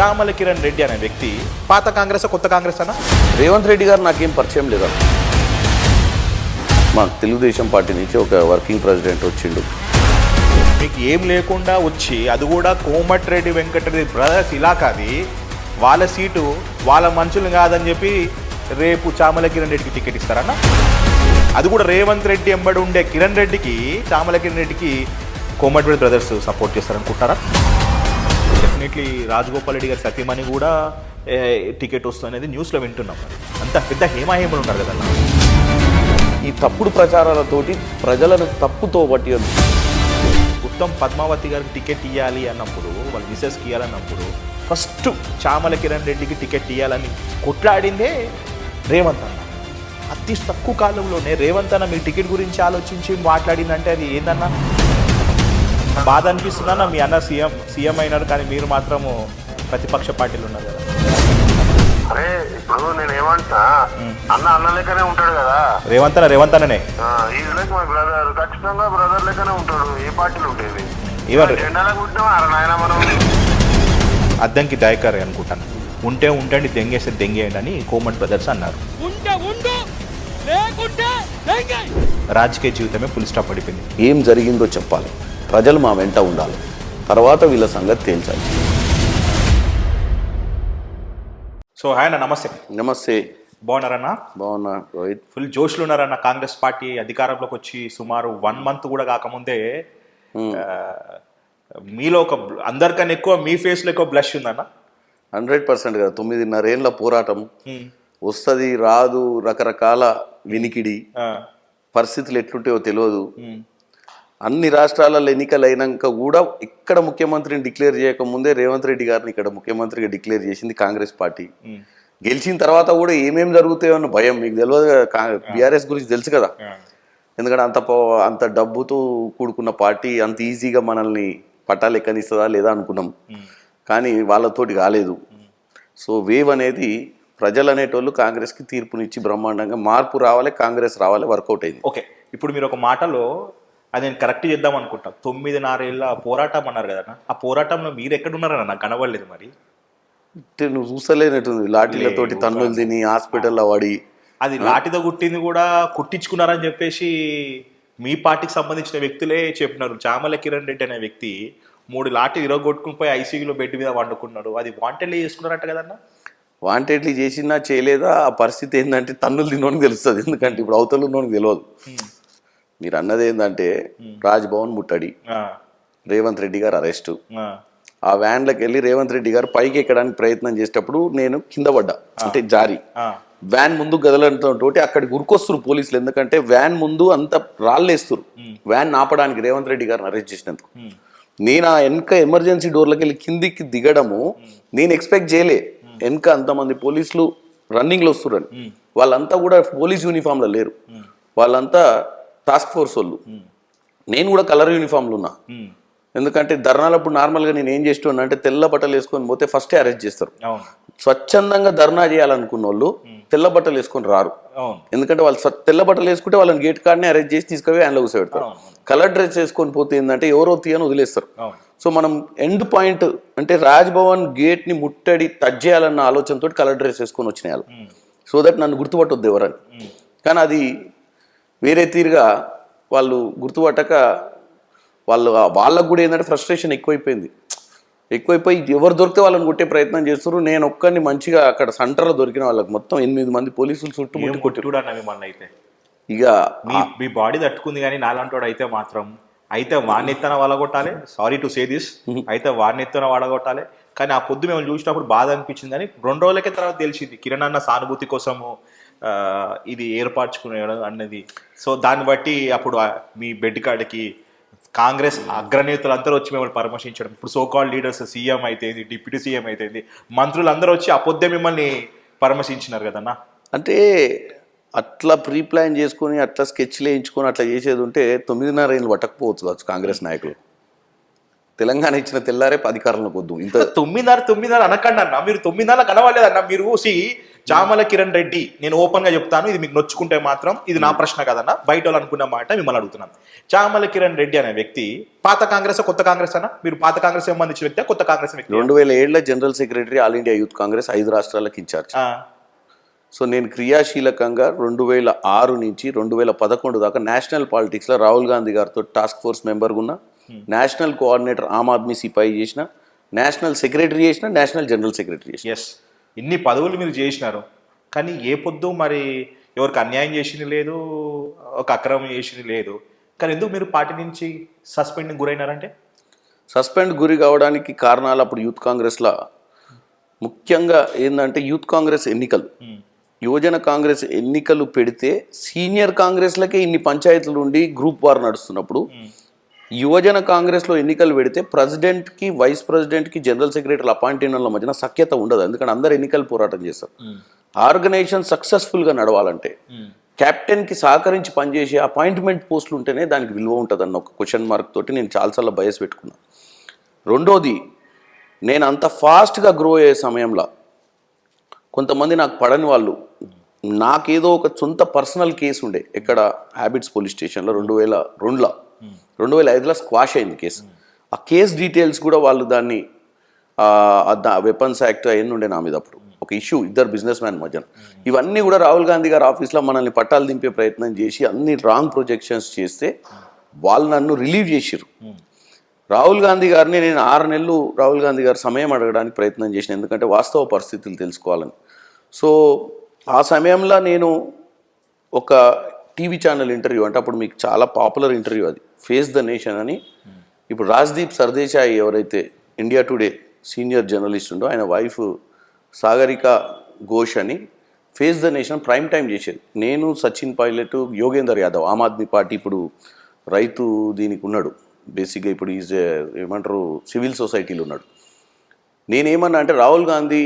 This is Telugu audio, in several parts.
చామల కిరణ్ రెడ్డి అనే వ్యక్తి పాత కాంగ్రెస్ కొత్త కాంగ్రెస్ అన్న? రేవంత్ రెడ్డి గారు నాకేం పరిచయం లేదా. మా తెలుగుదేశం పార్టీ నుంచి ఒక వర్కింగ్ ప్రెసిడెంట్ వచ్చిండు. మీకు ఏం లేకుండా వచ్చి అది కూడా కోమటిరెడ్డి వెంకటరెడ్డి బ్రదర్స్ ఇలాకాది, వాళ్ళ సీటు వాళ్ళ మనుషులు కాదని చెప్పి రేపు చామల కిరణ్ రెడ్డికి టికెట్ ఇస్తారన్న? అది కూడా రేవంత్ రెడ్డి ఎంబడి ఉండే కిరణ్ రెడ్డికి, చామల కిరణ్ రెడ్డికి కోమటిరెడ్డి బ్రదర్స్ సపోర్ట్ చేస్తారనుకుంటారా? డెఫినెట్లీ రాజగోపాల్ రెడ్డి గారి సతీమణి కూడా టికెట్ వస్తుంది అనేది న్యూస్లో వింటున్నాం. అంత పెద్ద హేమాహేమలు ఉంటారు కదా. ఈ తప్పుడు ప్రచారాలతోటి ప్రజలను తప్పుతో పట్టియద్దు. ఉత్తమ్ పద్మావతి గారికి టికెట్ ఇవ్వాలి అన్నప్పుడు, వాళ్ళ మిసెస్కి ఇవ్వాలన్నప్పుడు ఫస్ట్ చామల కిరణ్ రెడ్డికి టికెట్ ఇవ్వాలని కొట్లాడిందే రేవంత్ అన్న. అతి తక్కువ కాలంలోనే రేవంత్ అన్న మీ టికెట్ గురించి ఆలోచించి మాట్లాడిందంటే అది ఏందన్నా? బాధ అనిపిస్తుందన్న. మీ అన్న సీఎం అయినారు, కానీ మీరు మాత్రము ప్రతిపక్ష పార్టీలు ఉన్నారు కదా. అరే ఇప్పుడు నేను ఏమంటా, అన్న లెక్కనే ఉంటాడు కదా. రేవంత్ అన్ననే ఈజ్ లైక్ మై బ్రదర్. ఖచ్చితంగా బ్రదర్ లెక్కనే ఉంటాడు. ఏ పార్టీలు ఉంటాయి జెండాలకు ఉంటాం. అరే నాయన మనం అద్దంకి దయకర్ అనుకుంటాను. ఉంటండి దెంగేస్తే దెంగేయండి అని కోమటి బ్రదర్స్ అన్నారు. రాజకీయ జీవితమే ఫుల్ స్టాప్ పడిపోయింది. ఏం జరిగిందో చెప్పాలి, ప్రజలు మా వెంట ఉండాలి, తర్వాత వీళ్ళ సంగతి తేల్చాలి. సో హాయ్ అన్న, నమస్తే. నమస్తే. బాగున్నారన్న? బాగున్నా రోహిత్. ఫుల్ జోష్లు ఉన్నారన్న. కాంగ్రెస్ పార్టీ అధికారంలోకి వచ్చి సుమారు 1 month కూడా కాకముందే మీలో ఒక అందరికన్నా ఎక్కువ మీ ఫేస్లో ఎక్కువ బ్లష్ ఉందన్న. 100% కదా. 9.5 ఏళ్ళ పోరాటం వస్తుంది రాదు, రకరకాల వినికిడి, పరిస్థితులు ఎట్లుంటాయో తెలియదు. అన్ని రాష్ట్రాలలో ఎన్నికలు అయినాక కూడా ఇక్కడ ముఖ్యమంత్రిని డిక్లేర్ చేయకముందే రేవంత్ రెడ్డి గారిని ఇక్కడ ముఖ్యమంత్రిగా డిక్లేర్ చేసింది కాంగ్రెస్ పార్టీ. గెలిచిన తర్వాత కూడా ఏమేమి జరుగుతాయో అన్న భయం మీకు తెలియదు కదా. బీఆర్ఎస్ గురించి తెలుసు కదా. ఎందుకంటే అంత డబ్బుతో కూడుకున్న పార్టీ అంత ఈజీగా మనల్ని పట్టాలు ఎక్కనిస్తుందా లేదా అనుకున్నాం, కానీ వాళ్ళతోటి కాలేదు. సో వేవ్ అనేది ప్రజలు అనేటోళ్ళు కాంగ్రెస్కి తీర్పునిచ్చి బ్రహ్మాండంగా మార్పు రావాలి, కాంగ్రెస్ రావాలి, వర్కౌట్ అయింది. ఓకే, ఇప్పుడు మీరు ఒక మాటలో అది నేను కరెక్ట్ చేద్దాం అనుకుంటా. 9.5 ఏళ్ళ పోరాటం అన్నారు కదన్నా. ఆ పోరాటంలో మీరు ఎక్కడున్నారన్న? నాకు కనబడలేదు. మరి నువ్వు చూసలేనట్టుంది. లాఠీలతోటి తన్నులు తిని హాస్పిటల్లో వాడి, అది లాఠీతో కుట్టింది కూడా కుట్టించుకున్నారని చెప్పేసి మీ పార్టీకి సంబంధించిన వ్యక్తులే చెప్పినారు. చామల కిరణ్ రెడ్డి అనే వ్యక్తి 3 లాఠీలు ఇరగొట్టుకుని పోయి ఐసీయూలో బెడ్ మీద వండుకున్నాడు. అది వాంటెడ్లీ చేసుకున్నారంట కదన్నా? వాంటెడ్లీ చేసినా చేయలేదా ఆ పరిస్థితి ఏంటంటే తన్నులు తినోనికి తెలుస్తుంది. ఎందుకంటే ఇప్పుడు అవతలు ఉన్నోనికి తెలియదు. మీరు అన్నది ఏంటంటే రాజ్భవన్ ముట్టడి, రేవంత్ రెడ్డి గారు అరెస్టు. ఆ వ్యాన్లోకి వెళ్ళి రేవంత్ రెడ్డి గారు పైకి ఎక్కడానికి ప్రయత్నం చేసేటప్పుడు నేను కింద పడ్డా, అంటే జారి. వ్యాన్ ముందు గదలతో అక్కడికి ఉరికొస్తారు పోలీసులు. ఎందుకంటే వ్యాన్ ముందు అంత రాళ్ళేస్తారు వ్యాన్ ఆపడానికి రేవంత్ రెడ్డి గారిని అరెస్ట్ చేసినందుకు. నేను ఆ వెనక ఎమర్జెన్సీ డోర్లోకి వెళ్ళి కిందికి దిగడము నేను ఎక్స్పెక్ట్ చేయలే. వెనక అంతమంది పోలీసులు రన్నింగ్లో వస్తున్నారు. వాళ్ళంతా కూడా పోలీస్ యూనిఫామ్లో లేరు, వాళ్ళంతా టాస్క్ ఫోర్స్ వాళ్ళు. నేను కూడా కలర్ యూనిఫామ్లో ఉన్నా. ఎందుకంటే ధర్నాలప్పుడు నార్మల్గా నేను ఏం చేస్తున్నా అంటే తెల్ల బట్టలు వేసుకొని పోతే ఫస్టే అరెస్ట్ చేస్తారు. స్వచ్ఛందంగా ధర్నా చేయాలనుకున్న వాళ్ళు తెల్ల బట్టలు వేసుకొని రారు. ఎందుకంటే వాళ్ళు తెల్ల బట్టలు వేసుకుంటే వాళ్ళని గేట్ కాడనే అరెస్ట్ చేసి తీసుకుపోయి వ్యాన్లో కూర్చోబెడతారు. కలర్ డ్రెస్ వేసుకొని పోతే ఏంటంటే ఎవరో తీయని వదిలేస్తారు. సో మనం ఎండ్ పాయింట్ అంటే రాజ్భవన్ గేట్ని ముట్టడి టచ్ చేయాలన్న ఆలోచనతో కలర్ డ్రెస్ వేసుకొని వచ్చినాయి వాళ్ళు. సో దట్ నన్ను గుర్తుపట్టొద్దు ఎవరని. కానీ అది వేరే తీరుగా వాళ్ళు గుర్తుపట్టక వాళ్ళకు కూడా ఏంటంటే ఫ్రస్ట్రేషన్ ఎక్కువైపోయింది. ఎక్కువైపోయి ఎవరు దొరికితే వాళ్ళని కొట్టే ప్రయత్నం చేస్తారు. నేను ఒక్కరిని మంచిగా అక్కడ సెంటర్లో దొరికిన వాళ్ళకి మొత్తం 8 మంది పోలీసులు చుట్టుముట్టి కొట్టుకున్నాను. అయితే ఇక మీ బాడీ తట్టుకుంది, కానీ నాలంటోడు అయితే మాత్రం అయితే వాడినెత్తన వాళ్ళగొట్టాలి. సారీ టు సే దిస్, అయితే వాడినెత్తన వాడగొట్టాలి. కానీ ఆ పొద్దు మేము చూసినప్పుడు బాధ అనిపించింది. కానీ 2 రోజులకే తర్వాత తెలిసింది కిరణ్ అన్న సానుభూతి కోసము ఇది ఏర్పరచుకునేయడం అన్నది. సో దాన్ని బట్టి అప్పుడు మీ బెడ్ కాడికి కాంగ్రెస్ అగ్రనేతలు అందరూ వచ్చి మిమ్మల్ని పరామర్శించడం. ఇప్పుడు సోకాల్ లీడర్స్, సీఎం అయితే డిప్యూటీ సీఎం అయితే మంత్రులు అందరూ వచ్చి ఆ పొద్దే మిమ్మల్ని పరామర్శించినారు కదన్నా. అంటే అట్లా ప్రీ ప్లాన్ చేసుకొని అట్లా స్కెచ్లు వేయించుకొని అట్లా చేసేది ఉంటే 9.5 ఏళ్ళు పట్టకపోవచ్చు కావచ్చు కాంగ్రెస్ నాయకులు. తెలంగాణ ఇచ్చిన తెల్లారే అధికారంలోకి వద్దు. ఇంత 9.5 అనకండి అన్న. మీరు 9 కనవాలేదన్న. మీరు చామల కిరణ్ రెడ్డి, నేను ఓపెన్ గా చెప్తాను, ఇది మీకు నొచ్చుకుంటే మాత్రం ఇది నా ప్రశ్న కదన్నా, బయట వాళ్ళు అనుకున్న మాట మిమ్మల్ని అడుగుతున్నాను. చామల కిరణ్ రెడ్డి అనే వ్యక్తి పాత కాంగ్రెస్ కొత్త కాంగ్రెస్ అన్న? మీరు పాత కాంగ్రెస్ సంబంధించిన వ్యక్తి, కొత్త కాంగ్రెస్ వ్యక్తి? 2007లో general secretary all India youth Congress 5 రాష్ట్రాలకు ఇన్ఛార్జ్. సో నేను క్రియాశీలకంగా 2006 నుంచి 2011 దాకా నేషనల్ పాలిటిక్స్లో రాహుల్ గాంధీ గారితో టాస్క్ ఫోర్స్ మెంబర్గా ఉన్నా, నేషనల్ కోఆర్డినేటర్ ఆమ్ ఆద్మీ సిపాయి చేసిన, నేషనల్ సెక్రటరీ చేసిన, నేషనల్ జనరల్ సెక్రటరీ చేసిన. ఎస్, ఇన్ని పదవులు మీరు చేసినారు, కానీ ఏ పొద్దు మరి ఎవరికి అన్యాయం చేసింది లేదు, ఒక అక్రమం చేసింది లేదు, కానీ ఎందుకు మీరు పార్టీ నుంచి సస్పెండ్ గురైనారంటే? సస్పెండ్ గురి కావడానికి కారణాలు అప్పుడు యూత్ కాంగ్రెస్లో ముఖ్యంగా ఏంటంటే యూత్ కాంగ్రెస్ ఎన్నికలు, యువజన కాంగ్రెస్ ఎన్నికలు పెడితే సీనియర్ కాంగ్రెస్లకే ఇన్ని పంచాయతీలు ఉండి గ్రూప్ వార్ నడుస్తున్నప్పుడు యువజన కాంగ్రెస్లో ఎన్నికలు పెడితే ప్రెసిడెంట్కి, వైస్ ప్రెసిడెంట్కి, జనరల్ సెక్రటరీలు అపాయింట్ అయిన వాళ్ళ మధ్యన సఖ్యత ఉండదు. ఎందుకంటే అందరు ఎన్నికలు పోరాటం చేస్తారు. ఆర్గనైజేషన్ సక్సెస్ఫుల్గా నడవాలంటే కెప్టెన్కి సహకరించి పనిచేసే అపాయింట్మెంట్ పోస్టులు ఉంటేనే దానికి విలువ ఉంటుంది అన్న ఒక క్వశ్చన్ మార్క్ తోటి నేను చాలాసార్లు బయస్ పెట్టుకున్నాను. రెండోది, నేను అంత ఫాస్ట్గా గ్రో అయ్యే సమయంలో కొంతమంది నాకు పడని వాళ్ళు, నాకేదో ఒక సొంత పర్సనల్ కేసు ఉండే ఎక్కడ హ్యాబిట్స్ పోలీస్ స్టేషన్లో 2002లో, 2005లో స్క్వాష్ అయింది కేసు. ఆ కేసు డీటెయిల్స్ కూడా వాళ్ళు దాన్ని వెపన్స్ యాక్ట్ అవన్నీ ఉండే నా మీద అప్పుడు ఒక ఇష్యూ, ఇద్దరు బిజినెస్ మ్యాన్ మధ్యన. ఇవన్నీ కూడా రాహుల్ గాంధీ గారి ఆఫీస్లో మనల్ని పట్టాలు దింపే ప్రయత్నం చేసి అన్ని రాంగ్ ప్రొజెక్షన్స్ చేస్తే వాళ్ళు నన్ను రిలీవ్ చేసిర్రు. రాహుల్ గాంధీ గారిని నేను 6 నెలలు రాహుల్ గాంధీ గారి సమయం అడగడానికి ప్రయత్నం చేసిన, ఎందుకంటే వాస్తవ పరిస్థితులు తెలుసుకోవాలని. సో ఆ సమయంలో నేను ఒక టీవీ ఛానల్ ఇంటర్వ్యూ, అంటే అప్పుడు మీకు చాలా పాపులర్ ఇంటర్వ్యూ అది, ఫేస్ ద నేషన్ అని. ఇప్పుడు రాజ్దీప్ సర్దేశాయి ఎవరైతే ఇండియా టుడే సీనియర్ జర్నలిస్ట్ ఉండో, ఆయన వైఫ్ సాగరిక ఘోష్ అని face the nation prime time చేసేది. నేను, సచిన్ పైలట్, యోగేందర్ యాదవ్, ఆమ్ ఆద్మీ పార్టీ ఇప్పుడు రైతు దీనికి ఉన్నాడు, బేసిక్గా ఇప్పుడు ఈజ్ ఏమంటారు సివిల్ సొసైటీలో ఉన్నాడు. నేనేమన్నా అంటే రాహుల్ గాంధీ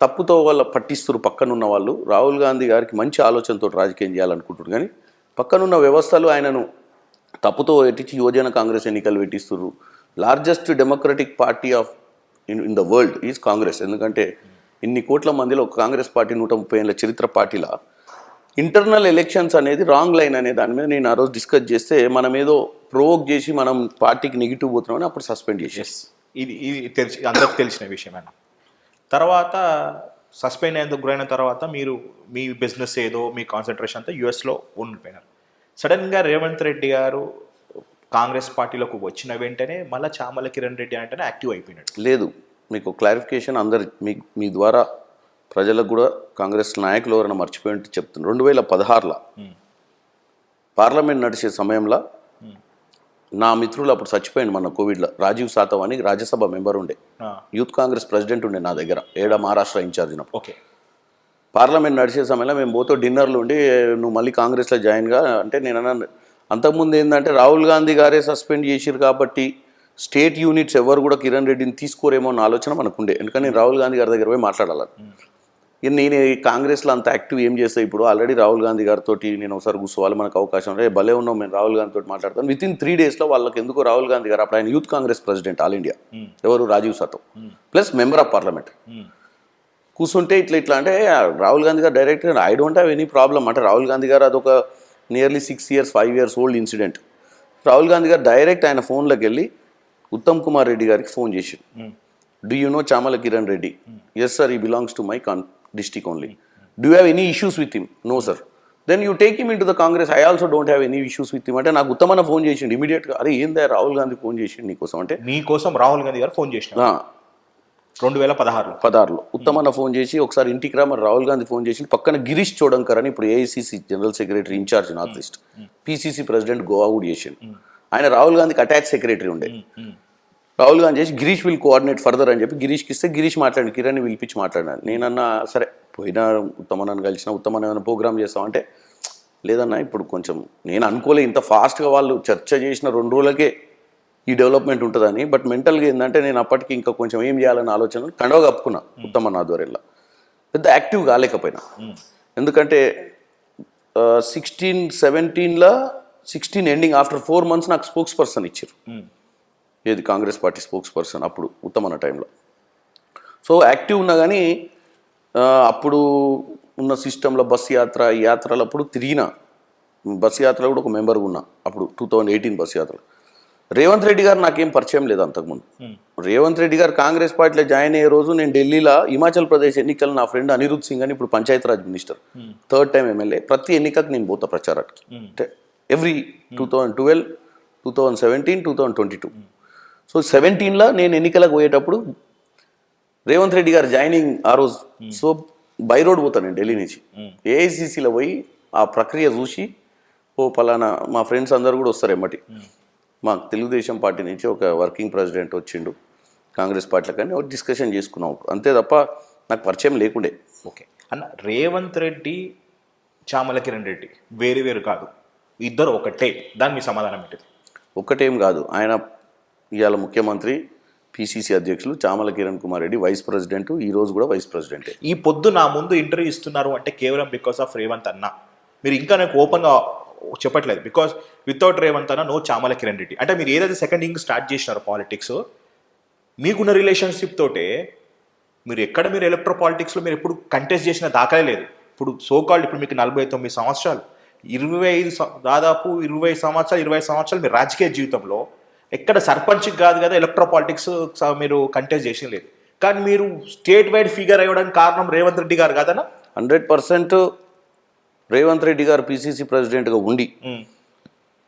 తప్పుతో వాళ్ళ పట్టిస్తున్నారు పక్కనున్న వాళ్ళు, రాహుల్ గాంధీ గారికి మంచి ఆలోచనతో రాజకీయం చేయాలనుకుంటున్నారు, కానీ పక్కనున్న వ్యవస్థలు ఆయనను తప్పుతో ఎట్టించి యువజన కాంగ్రెస్ ఎన్నికలు పెట్టిస్తున్నారు. Largest democratic party of in the world is Congress. ఎందుకంటే ఇన్ని కోట్ల మందిలో ఒక కాంగ్రెస్ పార్టీ 130 ఏళ్ళ చరిత్ర పార్టీలా ఇంటర్నల్ ఎలక్షన్స్ అనేది రాంగ్ లైన్ అనే దాని మీద నేను ఆ రోజు డిస్కస్ చేస్తే మనం ఏదో ప్రొవోక్ చేసి మనం పార్టీకి నెగిటివ్ పోతున్నామని అప్పుడు సస్పెండ్ చేసేసి. ఇది తెలిసి అందరికి తెలిసిన విషయమేనా? తర్వాత సస్పెండ్ అయ్యేందుకు గురైన తర్వాత మీరు మీ బిజినెస్ ఏదో మీ కాన్సన్ట్రేషన్ అంతా యూఎస్లో ఉండిపోయినారు. సడన్గా రేవంత్ రెడ్డి గారు కాంగ్రెస్ పార్టీలోకి వచ్చిన వెంటనే మళ్ళీ చామల కిరణ్ రెడ్డి అంటేనే యాక్టివ్ అయిపోయినాడు. లేదు, మీకు క్లారిఫికేషన్ అందరు మీ ద్వారా ప్రజలకు కూడా కాంగ్రెస్ నాయకులు ఎవరైనా మర్చిపోయి ఉంటే చెప్తున్నారు. 2016లో పార్లమెంట్ నడిచే సమయంలో నా మిత్రులు అప్పుడు చచ్చిపోయింది మన కోవిడ్లో, రాజీవ్ సాతవ్ అని రాజ్యసభ మెంబర్ ఉండే, యూత్ కాంగ్రెస్ ప్రెసిడెంట్ ఉండే నా దగ్గర, మహారాష్ట్ర ఇన్ఛార్జ్ ఉన్నప్పుడు. ఓకే, పార్లమెంట్ నడిచే సమయంలో మేము పోతే డిన్నర్లు ఉండి నువ్వు మళ్ళీ కాంగ్రెస్లో జాయిన్గా అంటే నేను అన్నాను. అంతకుముందు ఏంటంటే రాహుల్ గాంధీ గారే సస్పెండ్ చేసిరు కాబట్టి స్టేట్ యూనిట్స్ ఎవరు కూడా కిరణ్ రెడ్డిని తీసుకోరేమో అన్న ఆలోచన మనకుండే, ఎందుకంటే నేను రాహుల్ గాంధీ గారి దగ్గర పోయి మాట్లాడాలని. నేను కాంగ్రెస్లో అంత యాక్టివ్ ఏం చేస్తా, ఇప్పుడు ఆల్రెడీ రాహుల్ గాంధీ గారితో నేను ఒకసారి కూర్చోవాలి, మనకు అవకాశం ఉంటే భలే ఉన్నాం, మేము రాహుల్ గాంధీతో మాట్లాడతాను. వితిన్ 3 డేస్లో వాళ్ళకి ఎందుకో రాహుల్ గాంధీ గారు అప్పుడు ఆయన youth Congress president all India, ఎవరు Rajiv Satav plus member of parliament, కూర్చుంటే ఇట్లా అంటే రాహుల్ గాంధీ గారు డైరెక్ట్గా I don't have any problem అంటే రాహుల్ గాంధీ గారు అదొక nearly 6 years 5 years old incident. Rahul Gandhi గారు డైరెక్ట్ ఆయన ఫోన్లోకి వెళ్ళి ఉత్తమ్ కుమార్ రెడ్డి గారికి ఫోన్ చేసి, do you know Chamala Kiran Reddy? Yes sir, he belongs to my district only. Do you have any issues with him? No sir. Then you take him into the Congress. I also don't have any issues with him. అంటే నాకు ఉత్తమన్న ఫోన్ చేసిండు ఇమీడియట్గా, అరే ఏందా రాహుల్ గాంధీ ఫోన్ చేసిండు నీకోసం అంటే. మీకోసం రాహుల్ గాంధీ గారు ఫోన్ చేసిన 2016లో ఉత్తమన్న ఫోన్ చేసి ఒకసారి ఇంటికి రా, మరి రాహుల్ గాంధీ ఫోన్ చేసి పక్కన గిరీష్ చోడంకర్ అని ఇప్పుడు AICC general secretary incharge north east, PCC president Goa కూడా చేసిండు. ఆయన రాహుల్ గాంధీకి అటాచ్ సెక్రటరీ ఉండే. రాహుల్ గాంధీ చేసి గిరీష్ విల్ కోఆర్డినేట్ ఫర్దర్ అని చెప్పి గిరీష్కి ఇస్తే గిరీష్ మాట్లాడి కిరణ్ పిలిపించి మాట్లాడాను. నేనన్నా సరే పోయినా ఉత్తమన్నను కలిసిన, ఉత్తమన్న ఏమైనా ప్రోగ్రామ్ చేస్తామంటే లేదన్నా ఇప్పుడు కొంచెం నేను అనుకోలే ఇంత ఫాస్ట్గా వాళ్ళు చర్చ చేసిన 2 రోజులకే ఈ డెవలప్మెంట్ ఉంటుందని. బట్ మెంటల్గా ఏంటంటే నేను అప్పటికి ఇంకా కొంచెం ఏం చేయాలన్న ఆలోచన కండవ కప్పుకున్నా ఉత్తమన్న ఆధ్వర్యంలో. పెద్ద యాక్టివ్ కాలేకపోయినా, ఎందుకంటే 16-17లో 16 ఎండింగ్ ఆఫ్టర్ 4 months నాకు స్పోక్స్ పర్సన్ ఇచ్చారు, ఏది కాంగ్రెస్ పార్టీ స్పోక్స్ పర్సన్ అప్పుడు ఉత్తమన్న టైంలో. సో యాక్టివ్ ఉన్నా కానీ అప్పుడు ఉన్న సిస్టంలో బస్ యాత్ర ఈ యాత్రలప్పుడు తిరిగిన బస్ యాత్రలో కూడా ఒక మెంబర్గా ఉన్నా అప్పుడు 2018 బస్ యాత్ర. రేవంత్ రెడ్డి గారు నాకేం పరిచయం లేదు అంతకుముందు. రేవంత్ రెడ్డి గారు కాంగ్రెస్ పార్టీలో జాయిన్ అయ్యే రోజు నేను ఢిల్లీలో హిమాచల్ ప్రదేశ్ ఎన్నికలు నా ఫ్రెండ్ అనిరుద్ సింగ్ అని ఇప్పుడు Panchayati Raj minister 3rd time MLA, ప్రతి ఎన్నికకు నేను పోతా ప్రచారానికి. అంటే ఎవ్రీ 2012, 2017, 2022. సో 17లో నేను ఎన్నికలకు పోయేటప్పుడు రేవంత్ రెడ్డి గారు జాయినింగ్ ఆ రోజు. సో బై రోడ్ పోతాను నేను ఢిల్లీ నుంచి. ఏఐసిసిలో పోయి ఆ ప్రక్రియ చూసి ఓ పలానా మా ఫ్రెండ్స్ అందరు కూడా వస్తారు ఎమ్మటి. మా తెలుగుదేశం పార్టీ నుంచి ఒక వర్కింగ్ ప్రెసిడెంట్ వచ్చిండు కాంగ్రెస్ పార్టీలో, కానీ ఒక డిస్కషన్ చేసుకున్నాం అంతే తప్ప నాకు పరిచయం లేకుండే. ఓకే అన్న, రేవంత్ రెడ్డి చామల కిరణ్ రెడ్డి వేరు వేరు కాదు, ఇద్దరు ఒకటే, దాని మీ సమాధానం ఏంటిది? ఒక్కటేం కాదు, ఆయన ఇవాళ ముఖ్యమంత్రి, పిసిసి అధ్యక్షులు, చామల కిరణ్ కుమార్ రెడ్డి వైస్ ప్రెసిడెంట్, ఈ రోజు కూడా వైస్ ప్రెసిడెంటే. ఈ పొద్దు నా ముందు ఇంటర్వ్యూ ఇస్తున్నారు అంటే కేవలం బికాస్ ఆఫ్ రేవంత్ అన్న. మీరు ఇంకా నాకు ఓపెన్గా చెప్పట్లేదు బికాస్ వితౌట్ రేవంత్ అన్న నో చామల కిరణ్ రెడ్డి. అంటే మీరు ఏదైతే సెకండ్ ఇంగ్ స్టార్ట్ చేసినారో పాలిటిక్స్, మీకున్న రిలేషన్షిప్ తోటే మీరు ఎక్కడ మీరు ఎలక్ట్రో పాలిటిక్స్లో మీరు ఎప్పుడు కంటెస్ట్ చేసిన దాఖలే లేదు. ఇప్పుడు సోకాల్డ్ ఇప్పుడు మీకు 49 సంవత్సరాలు, 25 దాదాపు 20 సంవత్సరాలు మీరు రాజకీయ జీవితంలో ఎక్కడ సర్పంచ్కి కాదు కదా ఎలక్ట్రో పాలిటిక్స్ మీరు కంటెస్ట్ చేసిన లేదు. కానీ మీరు స్టేట్ వైడ్ ఫిగర్ అయ్యడానికి కారణం రేవంత్ రెడ్డి గారు కాదన్నా? 100% రేవంత్ రెడ్డి గారు పిసిసి ప్రెసిడెంట్గా ఉండి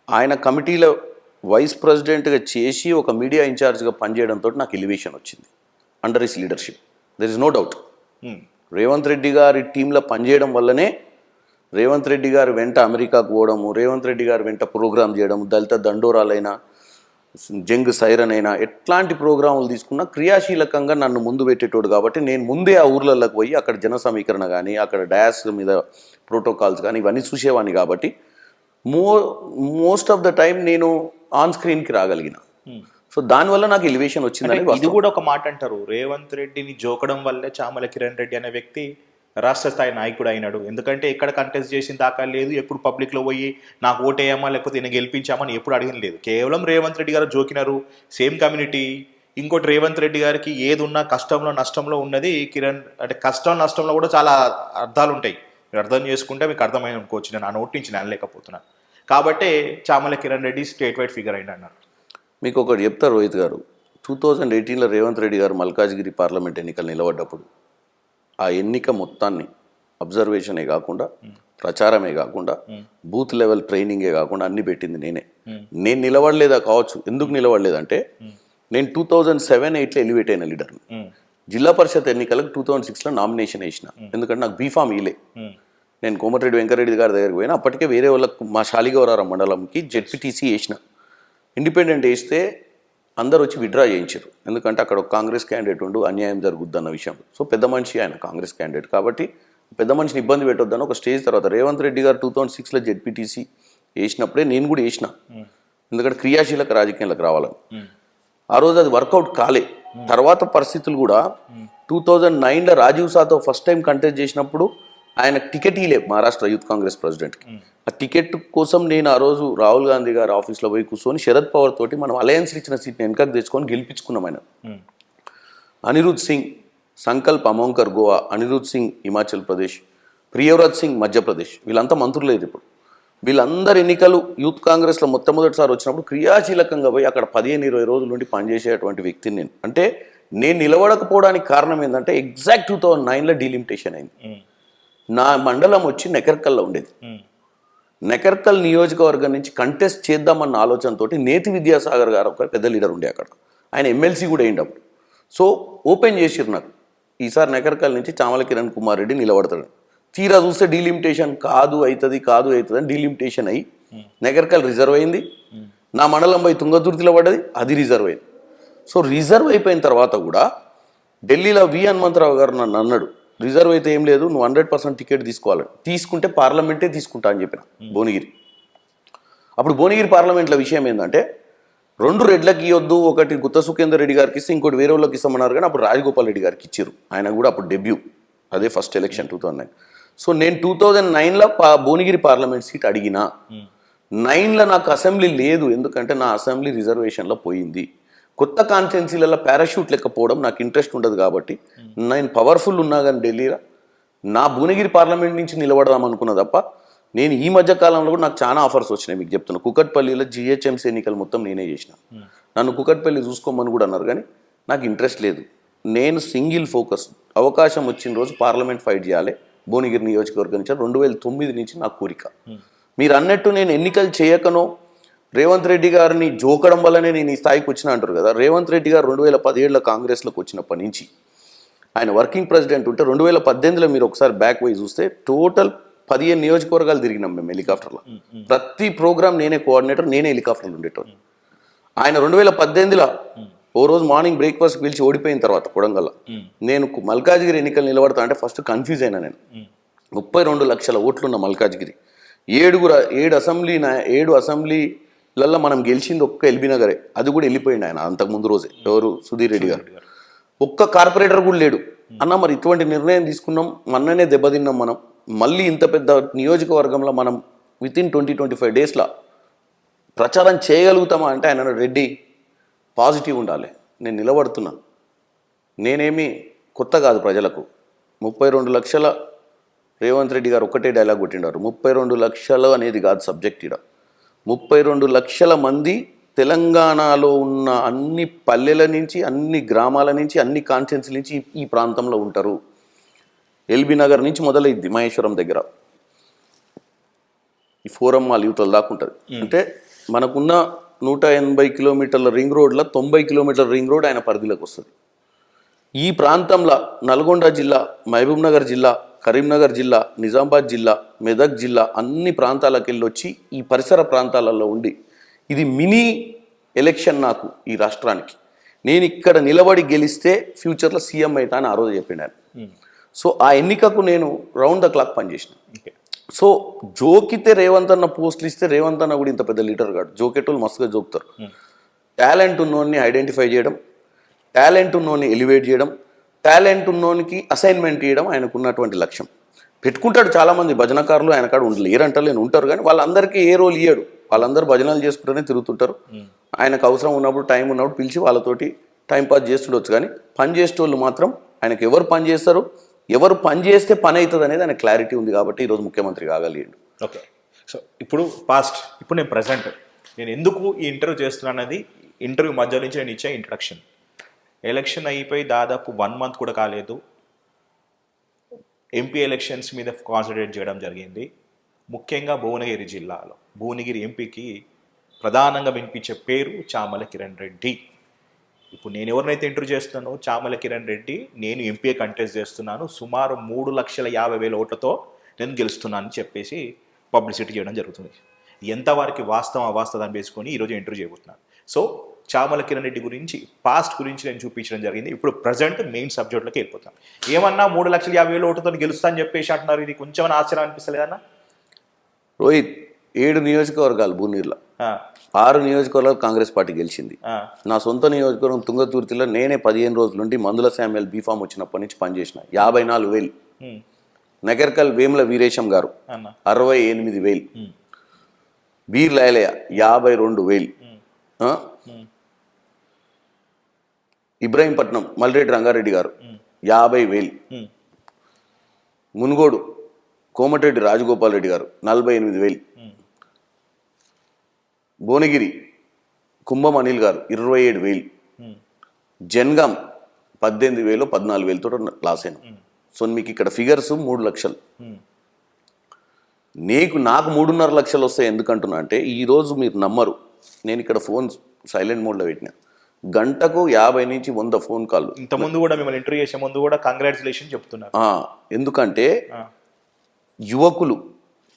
ఆయన కమిటీలో వైస్ ప్రెసిడెంట్గా చేసి ఒక మీడియా ఇన్ఛార్జ్గా పనిచేయడంతో నాకు ఎలివేషన్ వచ్చింది under his leadership. There is no doubt. Revanth Reddy గారి టీంలో పనిచేయడం వల్లనే రేవంత్ రెడ్డి గారు వెంట అమెరికాకు పోవడము, రేవంత్ రెడ్డి గారు వెంట ప్రోగ్రామ్ చేయడం, దళిత దండోరాలైనా జంగ్ సైరన్ అయినా ఎట్లాంటి ప్రోగ్రాములు తీసుకున్నా క్రియాశీలకంగా నన్ను ముందు పెట్టేటోడు. కాబట్టి నేను ముందే ఆ ఊర్లలోకి పోయి అక్కడ జన సమీకరణ కానీ అక్కడ డయాస్ మీద ప్రోటోకాల్స్ కానీ ఇవన్నీ చూసేవాడిని. కాబట్టి మోస్ట్ ఆఫ్ ద టైం నేను ఆన్ స్క్రీన్కి రాగలిగిన. సో దానివల్ల నాకు ఎలివేషన్ వచ్చిందని. ఇది కూడా ఒక మాట అంటారు, రేవంత్ రెడ్డిని జోకడం వల్లే చామల కిరణ్ రెడ్డి అనే వ్యక్తి రాష్ట్ర స్థాయి నాయకుడు అయినాడు. ఎందుకంటే ఎక్కడ కంటెస్ట్ చేసిన దాకా లేదు, ఎప్పుడు పబ్లిక్లో పోయి నాకు ఓటేయమా లేకపోతే నేను గెలిపించామని ఎప్పుడు అడిగిన లేదు. కేవలం రేవంత్ రెడ్డి గారు జోకినారు, సేమ్ కమ్యూనిటీ. ఇంకోటి రేవంత్ రెడ్డి గారికి ఏది ఉన్నా కష్టంలో నష్టంలో ఉన్నది కిరణ్, అంటే కష్టం నష్టంలో కూడా చాలా అర్థాలు ఉంటాయి. మీరు అర్థం చేసుకుంటే మీకు అర్థమైన అనుకోవచ్చు. నేను ఆ నోట్ నుంచి అనలేకపోతున్నాను. కాబట్టి Chamala Kiran Reddy state wide figure అయింది అన్నారు. మీకు ఒకటి చెప్తారు రోహిత్ గారు, 2018లో రేవంత్ రెడ్డి గారు మల్కాజ్గిరి పార్లమెంట్ ఎన్నికలు నిలబడ్డప్పుడు ఆ ఎన్నిక మొత్తాన్ని అబ్జర్వేషనే కాకుండా, ప్రచారమే కాకుండా, బూత్ లెవెల్ ట్రైనింగే కాకుండా అన్ని పెట్టింది నేనే. నేను నిలబడలేదా కావచ్చు. ఎందుకు నిలబడలేదంటే నేను 2007-8లో ఎలివేట్ అయిన లీడర్ని. జిల్లా పరిషత్ ఎన్నికలకు 2006లో నామినేషన్ వేసిన. ఎందుకంటే నాకు బీఫామ్ ఇలే. నేను కోమటిరెడ్డి వెంకరెడ్డి గారి దగ్గరికి పోయినా అప్పటికే వేరే వాళ్ళకు మా శాలిగౌరారం మండలంకి జెడ్పీటీసీ వేసిన. ఇండిపెండెంట్ వేస్తే అందరు వచ్చి విత్డ్రా చేయించారు. ఎందుకంటే అక్కడ ఒక కాంగ్రెస్ క్యాండిడేట్ ఉండు, అన్యాయం జరుగుద్ది అన్న విషయం. సో పెద్ద మనిషి ఆయన కాంగ్రెస్ క్యాండిడేట్ కాబట్టి పెద్ద మనిషిని ఇబ్బంది పెట్టొద్దని ఒక స్టేజ్ తర్వాత రేవంత్ రెడ్డి గారు 2006లో జెడ్పీటీసీ వేసినప్పుడే నేను కూడా వేసిన. ఎందుకంటే క్రియాశీలక రాజకీయాలకు రావాలని. ఆ రోజు అది వర్కౌట్ కాలే. తర్వాత పరిస్థితులు కూడా 2009లో రాజీవ్ సాతో ఫస్ట్ టైం కంటెస్ట్ చేసినప్పుడు ఆయన టికెట్ ఇలే మహారాష్ట్ర యూత్ కాంగ్రెస్ ప్రెసిడెంట్కి. ఆ టికెట్ కోసం నేను ఆ రోజు రాహుల్ గాంధీ గారి ఆఫీస్లో పోయి కూర్చొని శరద్ పవార్ తోటి మనం అలయన్స్ ఇచ్చిన సీట్ని వెనకకు తెచ్చుకొని గెలిపించుకున్నాం ఆయన. అనిరుద్ సింగ్ సంకల్ప్ అమోంకర్ గోవా, అనిరుద్ సింగ్ హిమాచల్ ప్రదేశ్, ప్రియవ్రత్ సింగ్ మధ్యప్రదేశ్, వీళ్ళంతా మంత్రులు లేదు ఇప్పుడు. వీళ్ళందరు ఎన్నికలు యూత్ కాంగ్రెస్లో మొట్టమొదటిసారి వచ్చినప్పుడు క్రియాశీలకంగా పోయి అక్కడ 15-20 రోజుల నుండి పనిచేసేటువంటి వ్యక్తిని నేను. అంటే నేను నిలబడకపోవడానికి కారణం ఏంటంటే ఎగ్జాక్ట్ 2009లో డీలిమిటేషన్ అయింది. నా మండలం వచ్చి నెకర్కల్లో ఉండేది. నెకర్కల్ నియోజకవర్గం నుంచి కంటెస్ట్ చేద్దామన్న ఆలోచనతో నేతి విద్యాసాగర్ గారు ఒక పెద్ద లీడర్ ఉండే అక్కడ. ఆయన ఎమ్మెల్సీ కూడా అయ్యిండు అప్పుడు. సో ఓపెన్ చేసిరు నాకు, ఈసారి నెకర్కల్ నుంచి చామల కిరణ్ కుమార్ రెడ్డి నిలబడతాడు. తీరా చూస్తే డీలిమిటేషన్ అవుతుంది అని డీలిమిటేషన్ అయ్యి నెకర్కల్ రిజర్వ్ అయింది. నా మండలం పోయి తుంగతుర్తిలో పడ్డది, అది రిజర్వ్ అయింది. సో రిజర్వ్ అయిపోయిన తర్వాత కూడా ఢిల్లీలో వి హనుమంతరావు గారు నన్ను అన్నాడు, రిజర్వ్ అయితే ఏం లేదు, నువ్వు 100% టికెట్ తీసుకోవాలి, తీసుకుంటే పార్లమెంటే తీసుకుంటా అని చెప్పిన భువనగిరి. అప్పుడు భువనగిరి పార్లమెంట్లో విషయం ఏంటంటే 2 రెడ్లకి ఇవ్వద్దు, ఒకటి గుత్త సుఖేందర్ రెడ్డి గారికి ఇస్తే ఇంకోటి వేరే వాళ్ళకి ఇస్తామన్నారు. కానీ అప్పుడు రాజగోపాల్ రెడ్డి గారికి ఇచ్చారు. ఆయన కూడా అప్పుడు డెబ్యూ, అదే ఫస్ట్ ఎలక్షన్ 2009. సో నేను 2009లో భువనగిరి పార్లమెంట్ సీట్ అడిగిన. 9లో నాకు అసెంబ్లీ లేదు, ఎందుకంటే నా అసెంబ్లీ రిజర్వేషన్లో పోయింది. కొత్త కాన్స్టిట్యున్సీలలో పారాషూట్ లేకపోవడం నాకు ఇంట్రెస్ట్ ఉండదు. కాబట్టి నేను పవర్ఫుల్ ఉన్నా కానీ ఢిల్లీలో నా భువనగిరి పార్లమెంట్ నుంచి నిలబడదాం అనుకున్నా తప్ప నేను ఈ మధ్య కాలంలో కూడా నాకు చాలా ఆఫర్స్ వచ్చినాయి. మీకు చెప్తున్నా, కుకట్పల్లిలో జిహెచ్ఎంసీ ఎన్నికలు మొత్తం నేనే చేసిన. నన్ను కుకట్పల్లి చూసుకోమని కూడా అన్నారు, కానీ నాకు ఇంట్రెస్ట్ లేదు. నేను సింగిల్ ఫోకస్, అవకాశం వచ్చిన రోజు పార్లమెంట్ ఫైట్ చేయాలి భువనగిరి నియోజకవర్గం నుంచి 2009 నుంచి నా కోరిక. మీరు అన్నట్టు నేను ఎన్నికలు చేయకనో రేవంత్ రెడ్డి గారిని జోకడం వల్లనే నేను ఈ స్థాయికి వచ్చిన అంటారు కదా. రేవంత్ రెడ్డి గారు 2017లో కాంగ్రెస్లోకి వచ్చినప్పటి నుంచి ఆయన వర్కింగ్ ప్రెసిడెంట్ ఉంటే 2018లో మీరు ఒకసారి బ్యాక్ పోయి చూస్తే టోటల్ 15 నియోజకవర్గాలు తిరిగినాం మేము హెలికాప్టర్లో. ప్రతి ప్రోగ్రామ్ నేనే కోఆర్డినేటర్, నేనే హెలికాప్టర్లు ఉండేటోని. ఆయన 2018లో ఓ రోజు మార్నింగ్ బ్రేక్ఫాస్ట్ పిలిచి ఓడిపోయిన తర్వాత కొడంగల్లో నేను మల్కాజ్గిరి ఎన్నికలు నిలబడతా అంటే ఫస్ట్ కన్ఫ్యూజ్ అయినా. నేను 32 లక్షల ఓట్లున్న మల్కాజ్గిరి, 7 అసెంబ్లీలలో మనం గెలిచింది ఒక్క ఎల్బీ నగరే, అది కూడా వెళ్ళిపోయింది ఆయన అంతకుముందు రోజే. ఎవరు? సుధీర్ రెడ్డి గారు. ఒక్క కార్పొరేటర్ కూడా లేడు. అన్న మరి ఇటువంటి నిర్ణయం తీసుకున్నాం, మొన్ననే దెబ్బతిన్నాం మనం, మళ్ళీ ఇంత పెద్ద నియోజకవర్గంలో మనం వితిన్ 20-25 డేస్లో ప్రచారం చేయగలుగుతామా అంటే ఆయన రెడ్డి పాజిటివ్ ఉండాలి, నేను నిలబడుతున్నాను, నేనేమి కొత్త కాదు ప్రజలకు. 32 లక్షల రేవంత్ రెడ్డి గారు ఒక్కటే డైలాగ్ కొట్టిండారు, 32 లక్షలు అనేది కాదు సబ్జెక్ట్ ఇక్కడ. 32 లక్షల మంది తెలంగాణలో ఉన్న అన్ని పల్లెల నుంచి, అన్ని గ్రామాల నుంచి, అన్ని కాన్స్టిట్యున్సీల నుంచి ఈ ప్రాంతంలో ఉంటారు. ఎల్బీ నగర్ నుంచి మొదలైద్ది మహేశ్వరం దగ్గర ఈ ఫోరం మాల్ యూతల దాకా ఉంటుంది. అంటే మనకున్న 180 కిలోమీటర్ల రింగ్ రోడ్లో 90 కిలోమీటర్ల రింగ్ రోడ్ ఆయన పరిధిలోకి వస్తుంది. ఈ ప్రాంతంలో నల్గొండ జిల్లా, మహబూబ్ నగర్ జిల్లా, కరీంనగర్ జిల్లా, నిజామాబాద్ జిల్లా, మెదక్ జిల్లా అన్ని ప్రాంతాలకు వెళ్ళి వచ్చి ఈ పరిసర ప్రాంతాలలో ఉండి ఇది మినీ ఎలక్షన్ నాకు ఈ రాష్ట్రానికి. నేను ఇక్కడ నిలబడి గెలిస్తే ఫ్యూచర్లో సీఎం అవుతా అని ఆ రోజు చెప్పిండు ఆయన. సో ఆ ఎన్నికకు నేను రౌండ్ ద క్లాక్ పనిచేసిన. సో జోకితే రేవంత్ అన్న పోస్టులు ఇస్తే రేవంత్ అన్న కూడా ఇంత పెద్ద లీడర్ కాదు, జోకేటోళ్ళు మస్తుగా జోకుతారు. టాలెంట్ ఉన్నోడిని ఐడెంటిఫై చేయడం, టాలెంట్ ఉన్నోడిని ఎలివేట్ చేయడం, టాలెంట్ ఉన్నోనికి అసైన్మెంట్ ఇవ్వడం ఆయనకు ఉన్నటువంటి లక్ష్యం. పెట్టుకుంటాడు చాలామంది భజనకారులు ఆయన కాడ లేరంటారు, నేను ఉంటారు, కానీ వాళ్ళందరికీ ఏ రోల్ ఇయ్యాడు. వాళ్ళందరూ భజనలు చేసుకుంటూనే తిరుగుతుంటారు. ఆయనకు అవసరం ఉన్నప్పుడు, టైం ఉన్నప్పుడు పిలిచి వాళ్ళతోటి టైంపాస్ చేస్తుండొచ్చు, కానీ పని చేసేటోళ్ళు మాత్రం ఆయనకు ఎవరు పని చేస్తారు, ఎవరు పని చేస్తే పని అవుతుంది అనేది ఆయన క్లారిటీ ఉంది కాబట్టి ఈరోజు ముఖ్యమంత్రి కాగలిగాడు. ఓకే, సో ఇప్పుడు నేను ప్రజెంట్ నేను ఎందుకు ఈ ఇంటర్వ్యూ చేస్తున్నాను అనేది ఇంటర్వ్యూ మధ్య నుంచి నేను ఇచ్చే ఇంట్రడక్షన్. ఎలక్షన్ అయిపోయి దాదాపు 1 మంత్ కూడా కాలేదు. ఎంపీ ఎలక్షన్స్ మీద కాన్సన్ట్రేట్ చేయడం జరిగింది. ముఖ్యంగా భువనగిరి జిల్లాలో భువనగిరి ఎంపీకి ప్రధానంగా వినిపించే పేరు చామల కిరణ్ రెడ్డి. ఇప్పుడు నేను ఎవరినైతే ఇంటర్వ్యూ చేస్తున్నానో చామల కిరణ్ రెడ్డి, నేను ఎంపీ కంటెస్ట్ చేస్తున్నాను, సుమారు 3,50,000 ఓట్లతో నేను గెలుస్తున్నాను అని చెప్పేసి పబ్లిసిటీ చేయడం జరుగుతుంది. ఎంతవరకు వాస్తవం అవాస్తవాన్ని వేసుకొని ఈరోజు ఇంటర్వ్యూ చేయబోతున్నాను. సో చామల కిరణ్ రెడ్డి గురించి, పాస్ట్ గురించి నేను చూపించడం జరిగింది. ఇప్పుడు ప్రజెంట్ మెయిన్ సబ్జెక్ట్లోకి వెళ్ళిపోతాను. ఏమన్నా 3,50,000 ఓట్లతో గెలుస్తా అని చెప్పేసి అంటున్నారు, ఇది కొంచెం ఆశ్చర్యం అనిపిస్తలేదన్నా? రోహిత్, 7 నియోజకవర్గాలు భూనీర్లో, 6 నియోజకవర్గాలు కాంగ్రెస్ పార్టీ గెలిచింది. నా సొంత నియోజకవర్గం తుంగతుర్తిలో నేనే 15 రోజుల నుండి మందుల శామ్యాల్ బీఫామ్ వచ్చినప్పటి నుంచి పనిచేసిన. 54,000. నగర్కల్ వేముల వీరేశం గారు 68,000. బీర్ లాయలయ్య 52,000. ఇబ్రాహీంపట్నం మల్రెడ్డి రంగారెడ్డి గారు 50,000. మునుగోడు కోమటిరెడ్డి రాజగోపాల్ రెడ్డి గారు 48,000. భువనగిరి కుంభం అనిల్ గారు 27,000. జన్గాం 18,000, 14,000 తోట లాస్ అయినా. సో మీకు ఇక్కడ ఫిగర్స్ 3 లక్షలు. నాకు 3.5 లక్షలు వస్తాయి. ఎందుకంటున్నా అంటే ఈరోజు మీరు నమ్మరు, నేను ఇక్కడ ఫోన్ సైలెంట్ మోడ్లో పెట్టినా, గంటకు 50 నుంచి 100 ఫోన్ కాల్. ఇంతకుముందు కూడా మిమ్మల్ని ఇంటర్వ్యూ చేసే ముందు కూడా కంగ్రాచులేషన్ చెప్తున్నారు. ఎందుకంటే యువకులు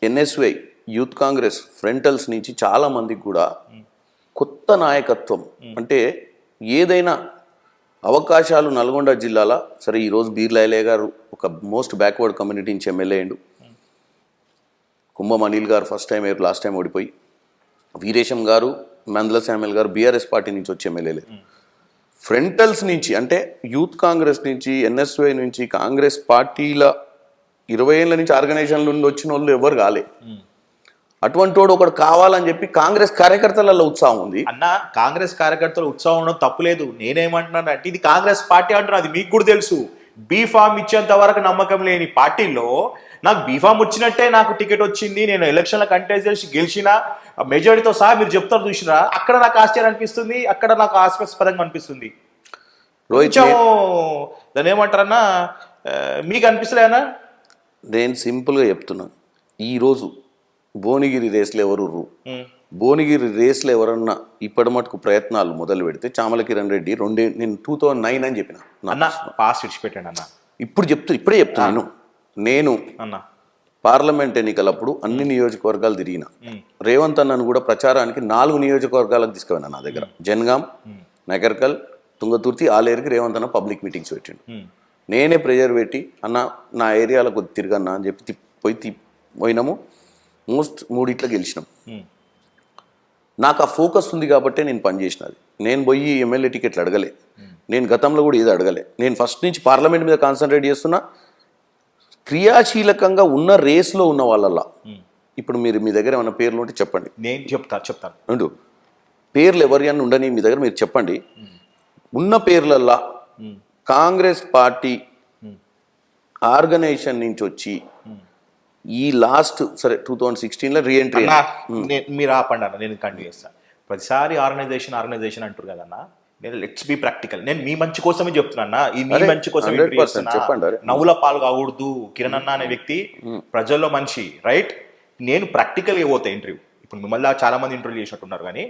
ఎన్ఎస్వై, యూత్ కాంగ్రెస్, ఫ్రంటల్స్ నుంచి చాలా మందికి కూడా కొత్త నాయకత్వం అంటే ఏదైనా అవకాశాలు నల్గొండ జిల్లాలో. సరే ఈరోజు బీర్ లాయలయ్య గారు ఒక మోస్ట్ బ్యాక్వర్డ్ కమ్యూనిటీ నుంచి ఎమ్మెల్యే అయ్యిండు. కుంభం అనిల్ గారు ఫస్ట్ టైం లాస్ట్ టైం ఓడిపోయి, వీరేశం గారు, మందల శామ్యుల్ గారు బీఆర్ఎస్ పార్టీ నుంచి వచ్చి ఎమ్మెల్యేలే. ఫ్రంటల్స్ నుంచి అంటే యూత్ కాంగ్రెస్ నుంచి, ఎన్ఎస్వై నుంచి, కాంగ్రెస్ పార్టీల 20 ఏళ్ళ నుంచి ఆర్గనైజేషన్ల నుండి వచ్చిన వాళ్ళు ఎవరు కాలే. అటువంటి వాడు ఒకడు కావాలని చెప్పి కాంగ్రెస్ కార్యకర్తలలో ఉత్సాహం ఉంది. అన్న, కాంగ్రెస్ కార్యకర్తలు ఉత్సాహం ఉండడం తప్పులేదు. నేనేమంటున్నాను అంటే ఇది కాంగ్రెస్ పార్టీ అంటున్నా, అది మీకు కూడా తెలుసు. బీఫామ్ ఇచ్చేంత వరకు నమ్మకం లేని పార్టీలో నాకు బీఫామ్ వచ్చినట్టే నాకు టికెట్ వచ్చింది, నేను ఎలక్షన్ల కంటెస్ట్ చేసి గెలిచిన మెజారిటీతో సహా మీరు చెప్తారు చూసినా, అక్కడ నాకు ఆశ్చర్యం అనిపిస్తుంది, అక్కడ నాకు ఆస్పదంగా అనిపిస్తుంది. కొంచెం దాని ఏమంటారన్నా మీకు అనిపిస్తలేనా? నేను సింపుల్గా చెప్తున్నాను, ఈరోజు భువనగిరి రేస్లో ఎవరు భువనగిరి రేస్లో ఎవరన్నా ఇప్పటి మటుకు ప్రయత్నాలు మొదలు పెడితే చామల కిరణ్ రెడ్డి నేను 2009 అని చెప్పిన అన్న, పాస్ విడిచిపెట్టాను అన్న. ఇప్పుడే చెప్తున్నాను. నేను అన్న పార్లమెంట్ ఎన్నికలప్పుడు అన్ని నియోజకవర్గాలు తిరిగిన. రేవంత్ అన్నను కూడా ప్రచారానికి 4 నియోజకవర్గాలకు తీసుకుపోయినా. నా దగ్గర జనగాం, నగర్కల్, తుంగతుర్తి, ఆలేరుకి రేవంత్ అన్న పబ్లిక్ మీటింగ్స్ పెట్టిండు. నేనే ప్రెజర్ పెట్టి అన్న నా ఏరియాలో కొద్ది తిరగన్నా అని చెప్పి పోయినాము. మోస్ట్ 3 గెలిచినాం. నాకు ఆ ఫోకస్ ఉంది కాబట్టే నేను పనిచేసినది. నేను పోయి ఎమ్మెల్యే టికెట్లు అడగలే, నేను గతంలో కూడా ఏది అడగలే. నేను ఫస్ట్ నుంచి పార్లమెంట్ మీద కాన్సన్ట్రేట్ చేస్తున్నా. క్రియాశీలకంగా ఉన్న రేస్లో ఉన్న వాళ్ళల్లా ఇప్పుడు మీరు మీ దగ్గర ఏమైనా పేర్లు ఉంటే చెప్పండి. నేను చెప్తాను అండు పేర్లు ఎవరి అని ఉండని మీ దగ్గర మీరు చెప్పండి. ఉన్న పేర్లల్లా కాంగ్రెస్ పార్టీ ఆర్గనైజేషన్ నుంచి వచ్చి ఈ లాస్ట్ 2016లో రీఎంట్రీ. మీరు ఆపండి అన్న, నేను కంటిన్యూ చేస్తాను. ప్రతిసారి ఆర్గనైజేషన్ అంటారు కదన్నా, నేను లెట్స్ బి ప్రాక్టికల్. నేను మీ మంచి కోసమే చెప్తున్నా, ఈ మీ మంచి కోసం చెప్పండి. నవ్వుల పాలు కాకూడదు. కిరణ్ అన్న అనే వ్యక్తి ప్రజల్లో మనిషి, రైట్? నేను ప్రాక్టికల్గా పోతా ఇంటర్వ్యూ. ఇప్పుడు మిమ్మల్ని చాలా మంది ఇంటర్వ్యూ చేసినట్టున్నారు, కానీ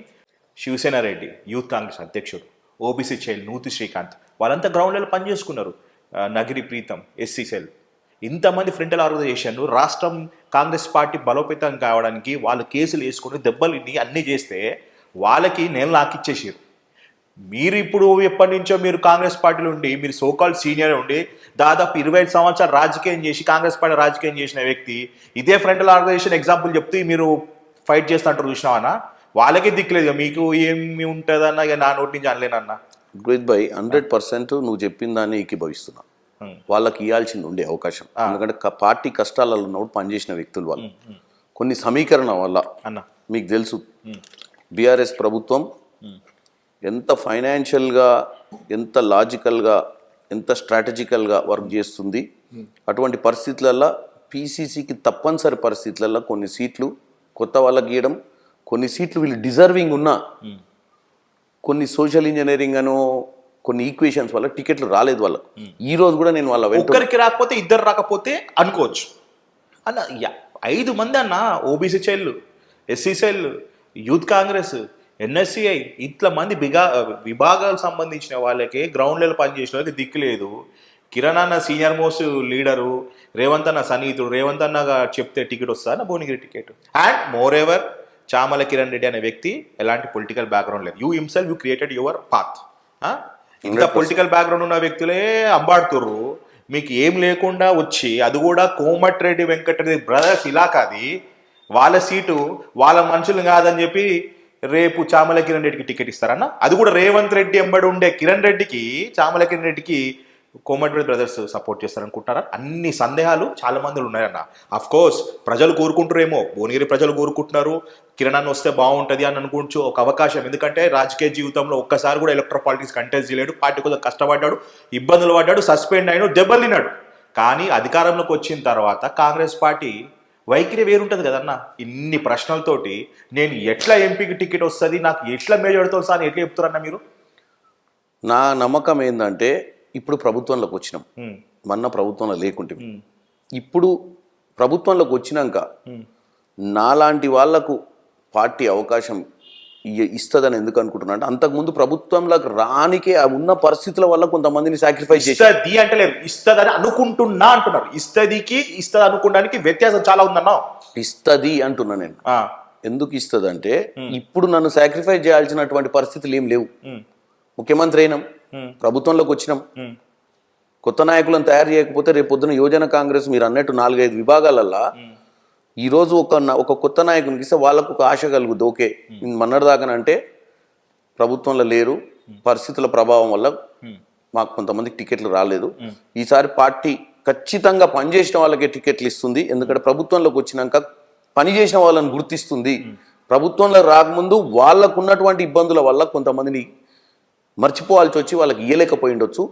శివసేన రెడ్డి యూత్ కాంగ్రెస్ అధ్యక్షుడు, ఓబీసీ చైల్డ్ నూతి శ్రీకాంత్, వాళ్ళంతా గ్రౌండ్ లెవెల్ పనిచేసుకున్నారు. నగిరి ప్రీతం, ఎస్సీ సెల్, ఇంతమంది ఫ్రంటల్ ఆర్గనైజేషన్ రాష్ట్రం కాంగ్రెస్ పార్టీ బలోపేతం కావడానికి వాళ్ళు కేసులు వేసుకుని దెబ్బలు అన్నీ చేస్తే వాళ్ళకి నేను లాకిచ్చేసారు. మీరు ఇప్పుడు ఎప్పటి నుంచో మీరు కాంగ్రెస్ పార్టీలో ఉండి, మీరు సోకాల్ సీనియర్ ఉండి దాదాపు 25 సంవత్సరాలు రాజకీయం చేసి కాంగ్రెస్ పార్టీ రాజకీయం చేసిన వ్యక్తి ఇదే ఫ్రంటల్ ఆర్గనైజేషన్ ఎగ్జాంపుల్ చెప్తే మీరు ఫైట్ చేస్తుంటారు చూసినావన్నా, వాళ్ళకే దిక్కులేదు. మీకు ఏమి ఉంటుందన్నా ఇక నా నోటి నుంచి అనలేనన్నా. రోహిత్ భాయ్ 100% నువ్వు చెప్పిన దాన్ని ఏకీభవిస్తున్నా. వాళ్ళకి ఇవ్వాల్సింది ఉండే అవకాశం, ఎందుకంటే పార్టీ కష్టాలలో ఉన్నప్పుడు పనిచేసిన వ్యక్తులు వాళ్ళు. కొన్ని సమీకరణ వల్ల మీకు తెలుసు బీఆర్ఎస్ ప్రభుత్వం ఎంత ఫైనాన్షియల్గా, ఎంత లాజికల్గా, ఎంత స్ట్రాటజికల్గా వర్క్ చేస్తుంది. అటువంటి పరిస్థితులలో పీసీసీకి తప్పనిసరి పరిస్థితులలో కొన్ని సీట్లు కొత్త వాళ్ళకి ఇవ్వడం, కొన్ని సీట్లు వీళ్ళు డిజర్వింగ్ ఉన్నా కొన్ని సోషల్ ఇంజనీరింగ్ అనో కొన్ని ఈక్వేషన్స్ వల్ల టికెట్లు రాలేదు వాళ్ళకు. ఈ రోజు కూడా నేను వాళ్ళ ఒక్కరికి రాకపోతే ఇద్దరు రాకపోతే అనుకోవచ్చు అన్న. 5 మంది అన్న, OBC child, SC cell, youth Congress, NSCI, ఇట్లా మంది విభాగాలకు సంబంధించిన వాళ్ళకి గ్రౌండ్ లెవెల్ పనిచేసిన వాళ్ళకి దిక్కు లేదు. కిరణ్ అన్న సీనియర్ మోస్ట్ లీడరు, రేవంత్ అన్న సన్నిహితుడు, రేవంత్ అన్నగా చెప్తే టికెట్ వస్తుందా Bhuvanagiri ticket? And more ever Chamala Kiran Reddy అనే వ్యక్తి ఎలాంటి పొలిటికల్ బ్యాక్గ్రౌండ్ లేదు. You himself you created your path. ఇంకా పొలిటికల్ బ్యాక్గ్రౌండ్ ఉన్న వ్యక్తులే అంబాడుతుర్రు. మీకు ఏం లేకుండా వచ్చి, అది కూడా కోమటిరెడ్డి వెంకటరెడ్డి బ్రదర్స్ ఇలాకాది, వాళ్ళ సీటు వాళ్ళ మనుషులు కాదని చెప్పి రేపు చామల కిరణ్ రెడ్డికి టికెట్ ఇస్తారన్న. అది కూడా రేవంత్ రెడ్డి ఎంబడి ఉండే కిరణ్ రెడ్డికి, చామల కిరణ్ రెడ్డికి కోమటిరెడ్డి బ్రదర్స్ సపోర్ట్ చేస్తారనుకుంటారా? అన్ని సందేహాలు చాలా మందిలో ఉన్నాయన్న. అఫ్ కోర్స్ ప్రజలు కోరుకుంటారేమో, భువనగిరి ప్రజలు కోరుకుంటున్నారు కిరణ్ అన్న వస్తే బాగుంటుంది అని అనుకుంటూ ఒక అవకాశం. ఎందుకంటే రాజకీయ జీవితంలో ఒక్కసారి కూడా ఎలక్ట్రల్ పాలిటిక్స్ కంటెస్ట్ చేయలేడు, పార్టీ కోసం కష్టపడ్డాడు, ఇబ్బందులు పడ్డాడు, సస్పెండ్ అయినాడు, దెబ్బలు తిన్నాడు. కానీ అధికారంలోకి వచ్చిన తర్వాత కాంగ్రెస్ పార్టీ వైఖరి వేరుంటుంది కదన్న. ఇన్ని ప్రశ్నలతోటి నేను ఎట్లా ఎంపీకి టికెట్ వస్తుంది, నాకు ఎట్లా మేజర్తో సార్ ఎట్లా చెప్తారన్న మీరు? నా నమ్మకం ఏంటంటే ఇప్పుడు ప్రభుత్వంలోకి వచ్చినాం, మొన్న ప్రభుత్వంలో లేకుంటే ఇప్పుడు ప్రభుత్వంలోకి వచ్చినాక నాలాంటి వాళ్లకు పార్టీ అవకాశం ఇస్తుందని ఎందుకు అనుకుంటున్నా అంటే, అంతకుముందు ప్రభుత్వంలోకి రానికే ఉన్న పరిస్థితుల వల్ల కొంతమందిని సాక్రిఫైస్ చేస్తుంది అంటలేరు, ఇస్తుందని అనుకుంటున్నా అంటున్నారు. ఇస్తుంది అనుకోవడానికి వ్యత్యాసం చాలా ఉందన్నా. ఇస్తుంది అంటున్నా నేను. ఎందుకు ఇస్తుంది అంటే, ఇప్పుడు నన్ను సాక్రిఫైస్ చేయాల్సినటువంటి పరిస్థితులు ఏం లేవు. ముఖ్యమంత్రి అయినాం, ప్రభుత్వంలోకి వచ్చినాం, కొత్త నాయకులను తయారు చేయకపోతే రేపు పొద్దున యువజన కాంగ్రెస్ మీరు అన్నట్టు 4-5 విభాగాలల్లో ఈరోజు ఒక కొత్త నాయకునికి ఇస్తే వాళ్ళకు ఒక ఆశ కలుగుద్ది. ఓకే, మొన్నటిదాకానంటే ప్రభుత్వంలో లేరు, పరిస్థితుల ప్రభావం వల్ల మాకు కొంతమందికి టికెట్లు రాలేదు, ఈసారి పార్టీ ఖచ్చితంగా పనిచేసిన వాళ్ళకే టికెట్లు ఇస్తుంది, ఎందుకంటే ప్రభుత్వంలోకి వచ్చినాక పనిచేసిన వాళ్ళని గుర్తిస్తుంది. ప్రభుత్వంలో రాకముందు వాళ్ళకు ఉన్నటువంటి ఇబ్బందుల వల్ల కొంతమందిని మర్చిపోవాల్సి వచ్చి వాళ్ళకి ఇయ్యలేకపోయిండొచ్చు.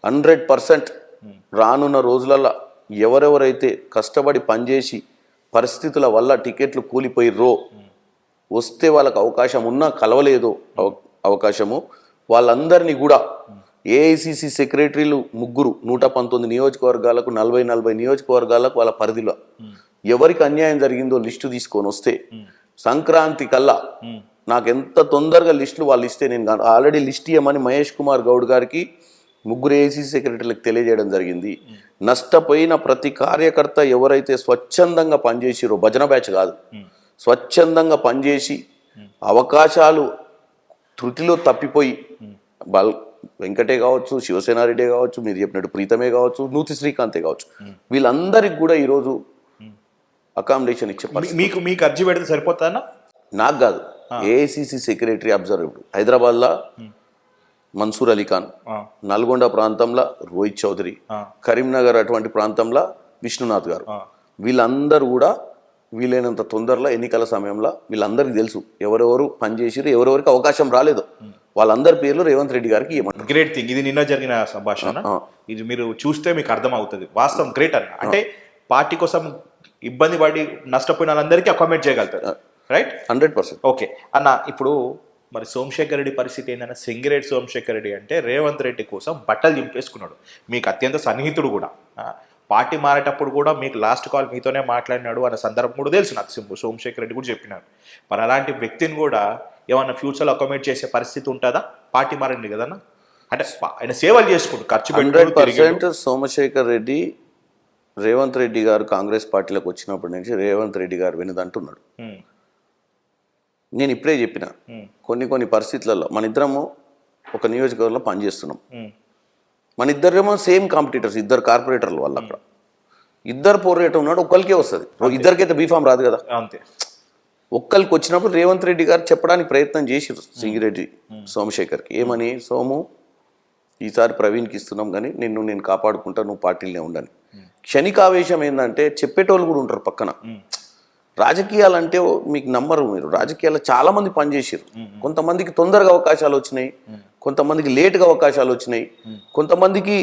100% రానున్న రోజులలో ఎవరెవరైతే కష్టపడి పనిచేసి పరిస్థితుల వల్ల టికెట్లు కూలిపోయిర్రో, వస్తే వాళ్ళకి అవకాశం ఉన్నా కలవలేదో అవకాశము, వాళ్ళందరినీ కూడా ఏఐసిసి సెక్రటరీలు 3 119 నియోజకవర్గాలకు 40 నియోజకవర్గాలకు వాళ్ళ పరిధిలో ఎవరికి అన్యాయం జరిగిందో లిస్టు తీసుకొని వస్తే సంక్రాంతి కల్లా నాకు ఎంత తొందరగా లిస్టులు వాళ్ళు ఇస్తే నేను ఆల్రెడీ లిస్ట్ ఇవ్వమని మహేష్ కుమార్ గౌడ్ గారికి 3 ఏఐసిసి సెక్రటరీలకు తెలియజేయడం జరిగింది. నష్టపోయిన ప్రతి కార్యకర్త ఎవరైతే స్వచ్ఛందంగా పనిచేసిరో, భజన బ్యాచ్ కాదు, స్వచ్ఛందంగా పనిచేసి అవకాశాలు త్రుటిలో తప్పిపోయి వెంకటే కావచ్చు, శివసేనారెడ్డి కావచ్చు, మీరు చెప్పినట్టు ప్రీతమే కావచ్చు, నూతి శ్రీకాంతే కావచ్చు, వీళ్ళందరికి కూడా ఈరోజు అకామిడేషన్ ఇచ్చే మీకు అర్జీ పెడితే సరిపోతానా? నాకు కాదు, ఏఐసిసి సెక్రటరీ అబ్జర్వర్ హైదరాబాద్లో మన్సూర్ అలీ ఖాన్, నల్గొండ ప్రాంతంలో రోహిత్ చౌదరి, కరీంనగర్ అటువంటి ప్రాంతంలో విష్ణునాథ్ గారు, వీళ్ళందరూ కూడా వీలైనంత తొందరలో ఎన్నికల సమయంలో వీళ్ళందరికీ తెలుసు ఎవరెవరు పనిచేసిరు, ఎవరెవరికి అవకాశం రాలేదు, వాళ్ళందరి పేర్లు రేవంత్ రెడ్డి గారికి ఇవ్వమంటారు. గ్రేట్ థింగ్, ఇది నిన్న జరిగిన సంభాషణ, ఇది మీరు చూస్తే మీకు అర్థం అవుతుంది. వాస్తవం గ్రేట్ అన్న, అంటే పార్టీ కోసం ఇబ్బంది పడి నష్టపోయిన వాళ్ళందరికీ అకామిడేట్ చేయగలుగుతారు, రైట్? 100%. ఓకే అన్న, ఇప్పుడు మరి సోమశేఖర్ రెడ్డి పరిస్థితి ఏంటంటే, సింగిరెడ్డి సోమశేఖర్ రెడ్డి అంటే రేవంత్ రెడ్డి కోసం బట్టలు చింపేసుకున్నాడు, మీకు అత్యంత సన్నిహితుడు కూడా. పార్టీ మారేటప్పుడు కూడా మీకు లాస్ట్ కాల్ మీతోనే మాట్లాడినాడు అన్న సందర్భం కూడా తెలుసు నాకు, సోమశేఖర్ రెడ్డి కూడా చెప్పినారు. మరి అలాంటి వ్యక్తిని కూడా ఏమన్నా ఫ్యూచర్లో అకామిడేట్ చేసే పరిస్థితి ఉంటుందా? పార్టీ మారండి కదన్నా, అంటే ఆయన సేవలు చేసుకుంటూ ఖర్చు 100% సోమశేఖర్ రెడ్డి రేవంత్ రెడ్డి గారు కాంగ్రెస్ పార్టీలోకి వచ్చినప్పటి నుంచి రేవంత్ రెడ్డి గారు వినదంటున్నాడు. నేను ఇప్పుడే చెప్పిన కొన్ని పరిస్థితులలో మన ఇద్దరము ఒక నియోజకవర్గంలో పనిచేస్తున్నాం, మన ఇద్దరేమో సేమ్ కాంపిటీటర్స్, ఇద్దరు కార్పొరేటర్లు వాళ్ళు, అక్కడ ఇద్దరు పోరేట ఉన్నాడు, ఒక్కరికే వస్తుంది, ఇద్దరికైతే బీఫామ్ రాదు కదా. అంతే, ఒక్కరికి వచ్చినప్పుడు రేవంత్ రెడ్డి గారు చెప్పడానికి ప్రయత్నం చేసిరు సింగిరెడ్డి సోమశేఖర్కి, ఏమని, సోము ఈసారి ప్రవీణ్కి ఇస్తున్నాం కానీ నేను కాపాడుకుంటా, నువ్వు పార్టీలనే ఉండని. క్షణికావేశం ఏంటంటే చెప్పేటోళ్ళు కూడా ఉంటారు పక్కన. రాజకీయాలు అంటే మీకు నమ్మరు మీరు, రాజకీయాల్లో చాలా మంది పనిచేసారు, కొంతమందికి తొందరగా అవకాశాలు వచ్చినాయి, కొంతమందికి లేటుగా అవకాశాలు వచ్చినాయి, కొంతమందికి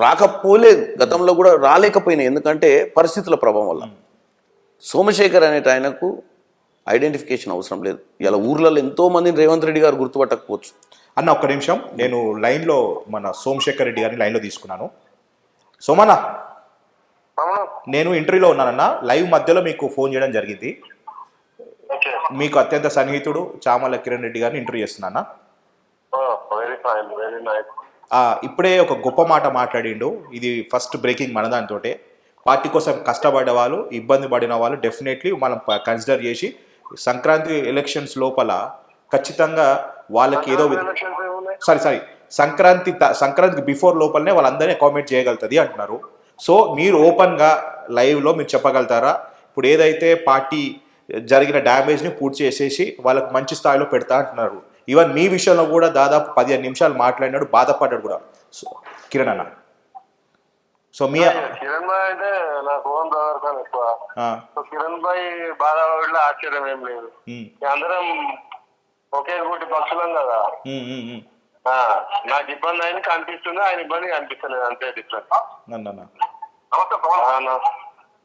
రాకపోలేదు, గతంలో కూడా రాలేకపోయినాయి, ఎందుకంటే పరిస్థితుల ప్రభావం వల్ల. సోమశేఖర్ అనేట ఆయనకు ఐడెంటిఫికేషన్ అవసరం లేదు. ఇలా ఊర్లలో ఎంతో మందిని రేవంత్ రెడ్డి గారు గుర్తుపట్టకపోవచ్చు. అన్న ఒక్క నిమిషం, నేను లైన్లో మన సోమశేఖర్ రెడ్డి గారిని లైన్లో తీసుకున్నాను. సోమన్న, నేను ఇంటర్వ్యూలో ఉన్నానన్న, లైవ్ మధ్యలో మీకు ఫోన్ చేయడం జరిగింది. మీకు అత్యంత సన్నిహితుడు చామల కిరణ్ రెడ్డి గారిని ఇంటర్వ్యూ చేస్తున్నా. ఇప్పుడే ఒక గొప్ప మాట మాట్లాడిండు, ఇది ఫస్ట్ బ్రేకింగ్ మన దానితో. పార్టీ కోసం కష్టపడే వాళ్ళు, ఇబ్బంది పడిన వాళ్ళు డెఫినెట్లీ మనం కన్సిడర్ చేసి సంక్రాంతి ఎలక్షన్స్ లోపల ఖచ్చితంగా వాళ్ళకి ఏదో సంక్రాంతికి బిఫోర్ లోపలనే వాళ్ళందరినీ అకామిడేట్ చేయగలుగుతుంది అంటున్నారు. సో మీరు ఓపెన్గా లైవ్లో మీరు చెప్పగలుగుతారా, ఇప్పుడు ఏదైతే పార్టీ జరిగిన డ్యామేజ్ని పూర్తి చేసేసి వాళ్ళకి మంచి స్థాయిలో పెడతా అంటున్నారు. ఈవెన్ మీ విషయంలో కూడా దాదాపు 15 నిమిషాలు మాట్లాడినాడు, బాధపడ్డాడు కూడా కిరణ్ అన్న. సో మీ కిరణ్ భాయ్ అంటే నాకు ఓన్ బ్రదర్ కానీ ఎక్కువ. సో కిరణ్ భాయ్ బాధ ఆశ్చర్యం ఏం లేదు, అందరం ఒకే కోటి పక్షులం కదా. నాకు ఇబ్బంది అయిన కనిపిస్తుంది, ఆయన ఇబ్బంది కనిపిస్తలేదు, అంతే డిఫరెంట్.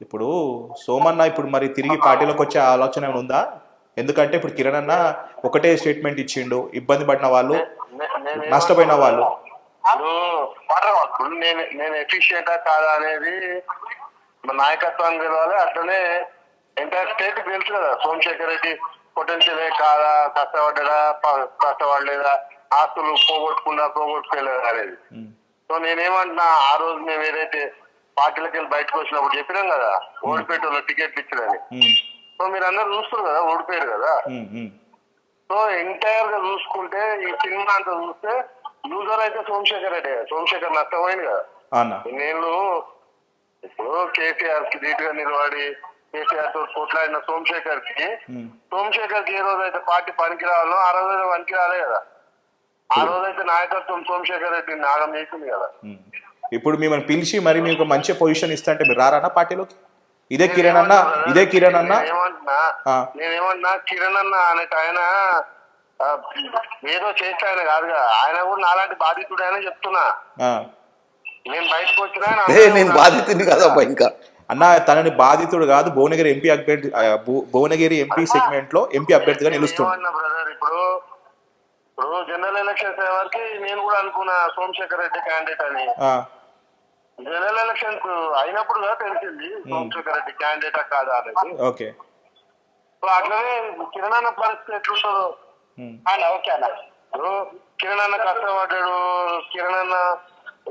ఇప్పుడు సోమన్న ఇప్పుడు మరి తిరిగి పార్టీలోకి వచ్చే ఆలోచన ఏమైనా ఉందా? ఎందుకంటే ఇప్పుడు కిరణ్ అన్న ఒకటే స్టేట్మెంట్ ఇచ్చిండు, ఇబ్బంది పడిన వాళ్ళు, నష్టపోయిన వాళ్ళు. నేను ఎఫిషియెంటా కాదా అనేది నాయకత్వానికి తెలవాలి, అట్లనే ఎంటైర్ స్టేట్ తెలుసు కదా సోమశేఖర్ రెడ్డి పొటెన్షియలే కాదా, కష్టపడలేదా, ఆస్తులు పోగొట్టుకోలేదా అనేది. సో నేనేమంటున్నా, ఆ రోజు మేము ఏదైతే పార్టీలకు వెళ్ళి బయటకు వచ్చినప్పుడు చెప్పినాం కదా, ఓడిపోయేటోళ్ళు టికెట్లు ఇచ్చిరని. సో మీరు అందరు చూస్తారు కదా, ఓడిపోయారు కదా. సో ఎంటైర్ గా చూసుకుంటే ఈ సినిమా అంతా చూస్తే లూజర్ అయితే సోమశేఖర్ రెడ్డి, సోమశేఖర్ నష్టపోయింది కదా. నేను ఇప్పుడు కేసీఆర్ కి ధీటుగా నిలబడి కేసీఆర్ తో కొట్లాడిన సోమశేఖర్ కి ఏ రోజైతే పార్టీ పనికి రావాలో ఆ రోజైతే పనికి రాలే కదా. ఆ రోజైతే నాయకత్వం సోమశేఖర్ రెడ్డి నాగం చేసింది కదా. ఇప్పుడు మిమ్మల్ని పిలిచి మరి మీకు మంచి పొజిషన్ ఇస్తా అంటే మీరు రారా పార్టీలోకి? ఇదే కిరణ్ అన్న నేనేమన్నా కిరణ్ అన్న అనేట ఆయన ఏదో చేస్తే ఆయన కాదుగా, ఆయన కూడా నాలాంటి బాధితుడు అని చెప్తున్నా. నేను బయటకు వచ్చినా ఆయన నేను బాధితుని కదబ్బా ఇంకా. అన్న తనని బాధితుడు కాదు, భువనగిరి ఎంపీ అభ్యర్థి, భువనగిరి ఎంపీ సెగ్మెంట్ లో ఎంపీ అభ్యర్థిగా నిలుస్తుంది. ఏమన్నా బ్రదర్, ఇప్పుడు జనరల్ ఎలక్షన్స్ అయ్యే వరకు నేను కూడా అనుకున్నా సోమశేఖర్ రెడ్డి క్యాండిడేట్ అని. జనరల్ ఎలక్షన్స్ అయినప్పుడు కూడా తెలిసింది సోమశేఖర్ రెడ్డి క్యాండిడేటా కాదా అనేది. ఓకే, సో అట్లనే కిరణ్ అన్న పరిస్థితి ఎట్లుంటుందో అన్న. ఓకే అన్న, ఇప్పుడు కిరణ్ అన్న కష్టపడ్డాడు, కిరణ్ అన్న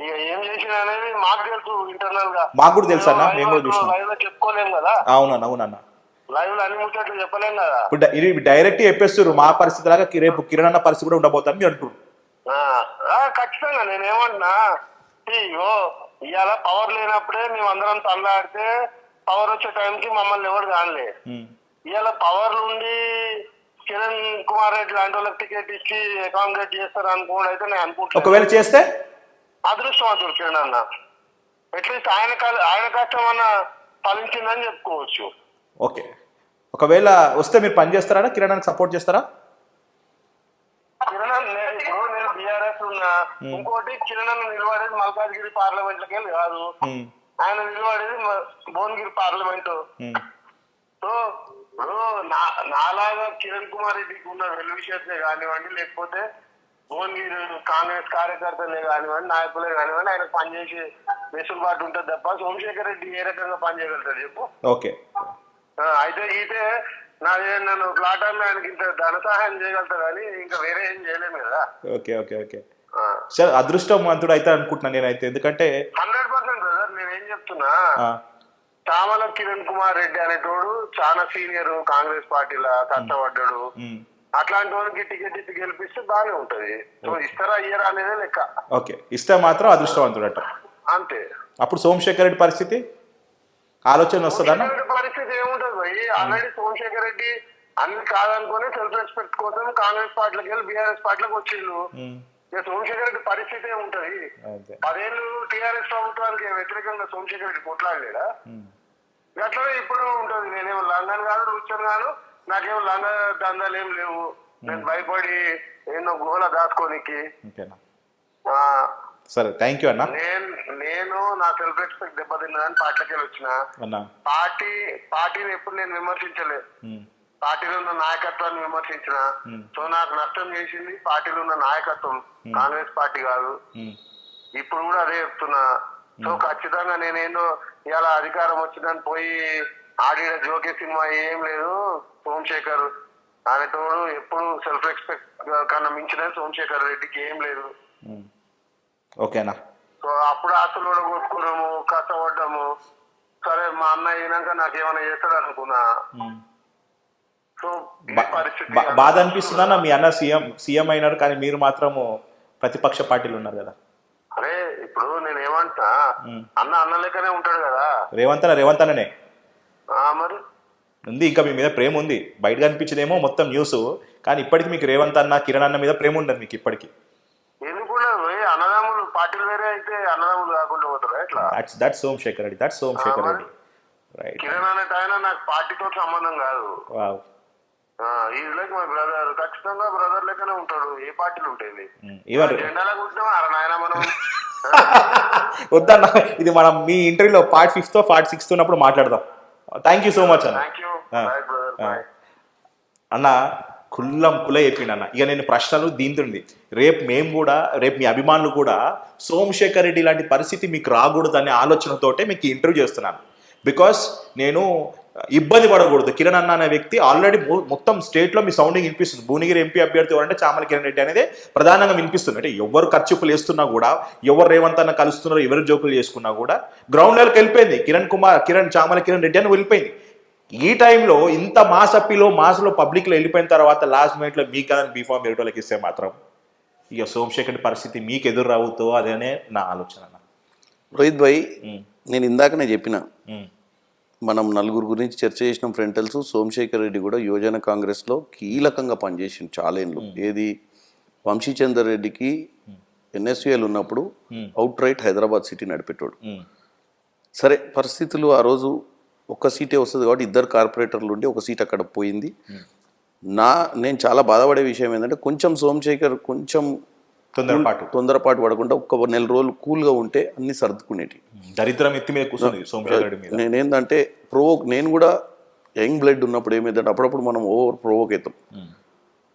ఇక ఏం చేసిన అనేది మాకు తెలుసు, ఇంటర్నల్ గా మాకు కూడా తెలుసు అన్న, మేము కూడా చూసాం. లైవ్ లో చెప్పుకోలేము కదా. అవునన్నా, అవునన్నా, లైవ్ లో అన్ని ముచ్చట్లు చెప్పలేం కదా. ఇప్పుడు ఇది డైరెక్ట్ చెప్పేస్తారు మా పరిస్థితి లాగా రేపు కిరణ్ అన్న పరిస్థితి కూడా ఉండబోతాను మీరు అంటారు. ఖచ్చితంగా నేనేమంటున్నా, ఇగో ఇవాళ పవర్ లేనప్పుడే మేము అందరం తల్లాడితే పవర్ వచ్చే టైంకి మమ్మల్ని ఎవరు కానలే. ఇవాళ పవర్ నుండి కిరణ్ కుమార్ రెడ్డి లాంటి వాళ్ళకి టికెట్ ఇచ్చి అకామిడేట్ చేస్తారు అనుకోండి అయితే నేను అనుకుంటున్నాను. ఒకవేళ చేస్తే అదృష్టవంతుడు కిరణ్ అన్న, అట్లీస్ట్ ఆయన కష్టం అన్న ఫలించిందని చెప్పుకోవచ్చు. ఓకే, ఒకవేళ వస్తే మీరు పని చేస్తారా, కిరణ్ అన్నకి సపోర్ట్ చేస్తారా? కిరణ్ అన్న ఇప్పుడు నేను బీఆర్ఎస్ ఉన్నా, ఇంకోటి కిరణ్ అన్న నిలబడేది మల్కాజ్గిరి పార్లమెంట్ లకి కాదు, ఆయన నిలబడేది భువనగిరి పార్లమెంటు. సో ఇప్పుడు నాలాగా కిరణ్ కుమార్ రెడ్డికి ఉన్న వెల్ విషయర్సే కానివ్వండి, లేకపోతే భువనగిరి కాంగ్రెస్ కార్యకర్తలే కానివ్వండి, నాయకులే కానివ్వండి, ఆయన పనిచేసి వెసులుబాటు ఉంటుంది తప్ప సోమశేఖర్ రెడ్డి ఏ రకంగా పనిచేయగలుగుతాడు చెప్పు. ఓకే, అయితే ఈతే నన్ను ఫ్లాట్ అమ్మి ఆయనకి ఇంత ధన సహాయం చేయగలుగుతా కానీ ఇంకా వేరే ఏం చేయలేము కదా. ఓకే ఓకే ఓకే సార్, అదృష్టవంతుడు అయితే అనుకుంటున్నాను నేనైతే, ఎందుకంటే 100% బ్రదర్. నేనేం చెప్తున్నా, చామల కిరణ్ కుమార్ రెడ్డి అనేటోడు చాలా సీనియర్, కాంగ్రెస్ పార్టీలో కష్టపడ్డాడు. అట్లాంటి వాళ్ళకి టికెట్ ఇచ్చి గెలిపిస్తే బాగానే ఉంటది. సో ఇస్తారా ఇయ్యరా అనేదే లెక్క. ఓకే, ఇస్తే మాత్రం అదృష్టవంతుడు అంట అంతే. అప్పుడు సోమశేఖర్ రెడ్డి పరిస్థితి ఆలోచన వస్తుందన్న. పరిస్థితి ఏముంటది భయ్, ఆల్రెడీ సోమశేఖర్ రెడ్డి అన్ని కాదనుకుని సెల్ఫ్ రెస్పెక్ట్ కోసం కాంగ్రెస్ పార్టీలోకి వెళ్ళి బీఆర్ఎస్ పార్టీలోకి వచ్చిండు. ఇక సోమశేఖర్ రెడ్డి పరిస్థితి ఏముంటది, 10 ఏళ్ళు టీఆర్ఎస్ ప్రభుత్వానికి వ్యతిరేకంగా సోమశేఖర్ రెడ్డి కొట్లాడలేడా? అట్లనే ఇప్పుడు ఉంటది. నేనేమో లండన్ కాదు, రుచన్ కాదు, నాకేమో లంగ దందాలు ఏం లేవు. నేను భయపడి ఎన్నో గుహల దాచుకోనికి. సరే, థ్యాంక్ యూ అన్న. నేను నా సెల్ఫ్ రెస్పెక్ట్ దెబ్బతిన్నదని పార్టీలకి వచ్చిన. పార్టీని ఎప్పుడు నేను విమర్శించలేదు, పార్టీలో ఉన్న నాయకత్వాన్ని విమర్శించిన. సో నాకు నష్టం చేసింది పార్టీలో ఉన్న నాయకత్వం, కాంగ్రెస్ పార్టీ కాదు. ఇప్పుడు కూడా అదే చెప్తున్నా. సో ఖచ్చితంగా నేనేందో ఇవాళ అధికారం వచ్చిందని పోయి ఆడిన జోకే సినిమా ఏం లేదు. సోమశేఖర్ అనేటోడు ఎప్పుడు సెల్ఫ్ రెస్పెక్ట్ కన్నా మించిన సోమశేఖర్ రెడ్డికి ఏం లేదు. ఓకేనా? సో అప్పుడు ఆస్తులు కూడా కొట్టుకున్నాము, కష్టపడ్డాము. సరే మా అన్న అయినాక నాకేమైనా చేస్తాడు అనుకున్నా. సో పరిస్థితి బాధ అనిపిస్తుందా? మీ అన్న సీఎం అయినారు కానీ మీరు మాత్రము ప్రతిపక్ష పార్టీలు ఉన్నారు కదా. అరే ఇప్పుడు నేనేమంటా, అన్న లెక్కనే ఉంటాడు కదా. రేవంత్ అన్ననే మరి ఉంది, ఇంకా మీ మీద ప్రేమ ఉంది. బయట కనిపించదేమో మొత్తం న్యూస్, కానీ ఇప్పటికి మీకు రేవంత్ అన్న, కిరణ్ అన్న మీద ప్రేమ ఉండదు మీకు ఇప్పటికి. ఎందుకున్నా అన్నదమ్ములు పార్టీలు వేరే అయితే అన్నదమ్ములు కాకుండా పోతారు ఎట్లా? That's Somasekhar Reddy, right. కిరణ్ అనేట ఆయన నాకు పార్టీతో సంబంధం కాదు. Is like my brother. ఖచ్చితంగా బ్రదర్ లెక్కనే ఉంటాడు. ఏ పార్టీలు ఉంటుంది జెండాలో కూర్చున్నామా అరే నాయన మనం. వద్దన్న, ఇది మనం మీ ఇంటర్వ్యూలో పార్ట్ 5th పార్ట్ 6th ఉన్నప్పుడు మాట్లాడదాం. థ్యాంక్ యూ సో మచ్ అన్న. అన్న కుల చెప్పిండు అన్న. ఇక నేను ప్రశ్నలు దీంతుంది. రేపు మీ అభిమానులు కూడా సోమశేఖర్ రెడ్డి లాంటి పరిస్థితి మీకు రాకూడదు అనే ఆలోచనతోటే మీకు ఇంటర్వ్యూ చేస్తున్నాను. బికాస్ నేను ఇబ్బంది పడకూడదు. కిరణ్ అన్న అనే వ్యక్తి ఆల్రెడీ మొత్తం స్టేట్లో మీ సౌండింగ్ వినిపిస్తుంది. భువనగిరి ఎంపీ అభ్యర్థి ఎవరంటే చామల కిరణ్ రెడ్డి అనేది ప్రధానంగా వినిపిస్తుంది. అంటే ఎవరు ఖర్చులు వేస్తున్నా కూడా, ఎవరు రేవంత్ అన్న కలుస్తున్నారో, ఎవరు జోకులు చేసుకున్నా కూడా గ్రౌండ్ లెవెల్కి వెళ్ళిపోయింది. చామల కిరణ్ రెడ్డి అని వెళ్ళిపోయింది. ఈ టైంలో ఇంత మాస్లో పబ్లిక్లో వెళ్ళిపోయిన తర్వాత లాస్ట్ మినిట్లో మీకు కదా బీఫామ్ ఎరుటోళ్ళకి ఇస్తే మాత్రం ఇక సోమశేఖర్ పరిస్థితి మీకు ఎదురు రావుతో అదేనే నా ఆలోచన. రోహిత్ భాయ్, నేను ఇందాకనే చెప్పిన, మనం నలుగురు గురించి చర్చ చేసిన ఫ్రెండ్ సోమశేఖర్ రెడ్డి కూడా యువజన కాంగ్రెస్లో కీలకంగా పనిచేసింది చాలా ఏళ్ళు. ఏది వంశీచందర్ రెడ్డికి ఎన్ఎస్యుఎల్ ఉన్నప్పుడు అవుట్ రైట్ హైదరాబాద్ సిటీ నడిపెట్టాడు. సరే, పరిస్థితులు ఆ రోజు ఒక్క సీటే వస్తుంది కాబట్టి 2 కార్పొరేటర్లు ఉండి ఒక సీట్ అక్కడ పోయింది. నేను చాలా బాధపడే విషయం ఏంటంటే కొంచెం సోమశేఖర్ తొందరపాటు పడకుండా ఒక్క నెల రోజులు కూల్గా ఉంటే అన్ని సర్దుకునేటి. దరిద్రం ఎత్తి మీద కూర్చొని సోమశేఖర్ రెడ్డి మీద. నేనేందంటే నేను కూడా యంగ్ బ్లడ్ ఉన్నప్పుడు ఏమైందంటే అప్పుడప్పుడు మనం ఓవర్ ప్రోవోక్ అవుతాం.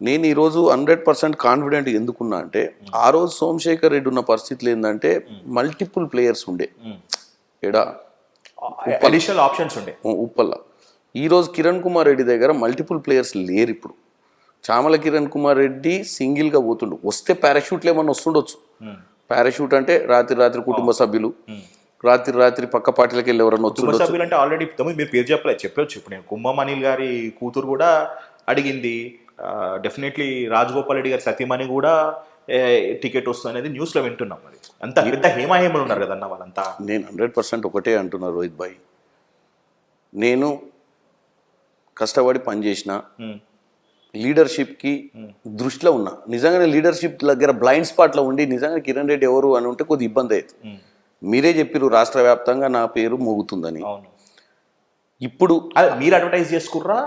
నేను ఈరోజు 100% కాన్ఫిడెంట్ ఎందుకున్నా అంటే ఆ రోజు సోమశేఖర్ రెడ్డి ఉన్న పరిస్థితులు ఏంటంటే మల్టిపుల్ ప్లేయర్స్ ఉండే ఎడా అడిషనల్ ఆప్షన్స్ ఉండే ఉప్పల్లా. ఈరోజు కిరణ్ కుమార్ రెడ్డి దగ్గర మల్టిపుల్ ప్లేయర్స్ లేరు. ఇప్పుడు చామల కిరణ్ కుమార్ రెడ్డి సింగిల్గా పోతుండు. వస్తే పారాషూట్లు ఏమన్నా వస్తుండొచ్చు. పారాషూట్ అంటే రాత్రి కుటుంబ సభ్యులు, రాత్రి పక్క పార్టీలకు వెళ్ళి ఎవరన్నా కుటుంబ సభ్యులు అంటే ఆల్రెడీ మీరు పేరు చెప్పొచ్చు. ఇప్పుడు నేను కుంభం అనిల్ గారి కూతురు కూడా అడిగింది. డెఫినెట్లీ రాజగోపాల్ రెడ్డి గారి సతీమణి కూడా టికెట్ వస్తుంది అనేది న్యూస్లో వింటున్నాం. మరి అంత పెద్ద హేమాహేమలు ఉన్నారు కదన్న వాళ్ళంతా. నేను 100% ఒకటే అంటున్నా రోహిత్ భాయ్, నేను కష్టపడి పనిచేసిన లీడర్షిప్కి దృష్టిలో ఉన్నా. నిజంగానే లీడర్షిప్ దగ్గర బ్లైండ్ స్పాట్లో ఉండి నిజంగా కిరణ్ రెడ్డి ఎవరు అని ఉంటే కొద్ది ఇబ్బంది అవుతుంది. మీరే చెప్పారు రాష్ట్ర వ్యాప్తంగా నా పేరు మోగుతుందని. ఇప్పుడు మీరు అడ్వర్టైజ్ చేసుకుర్రా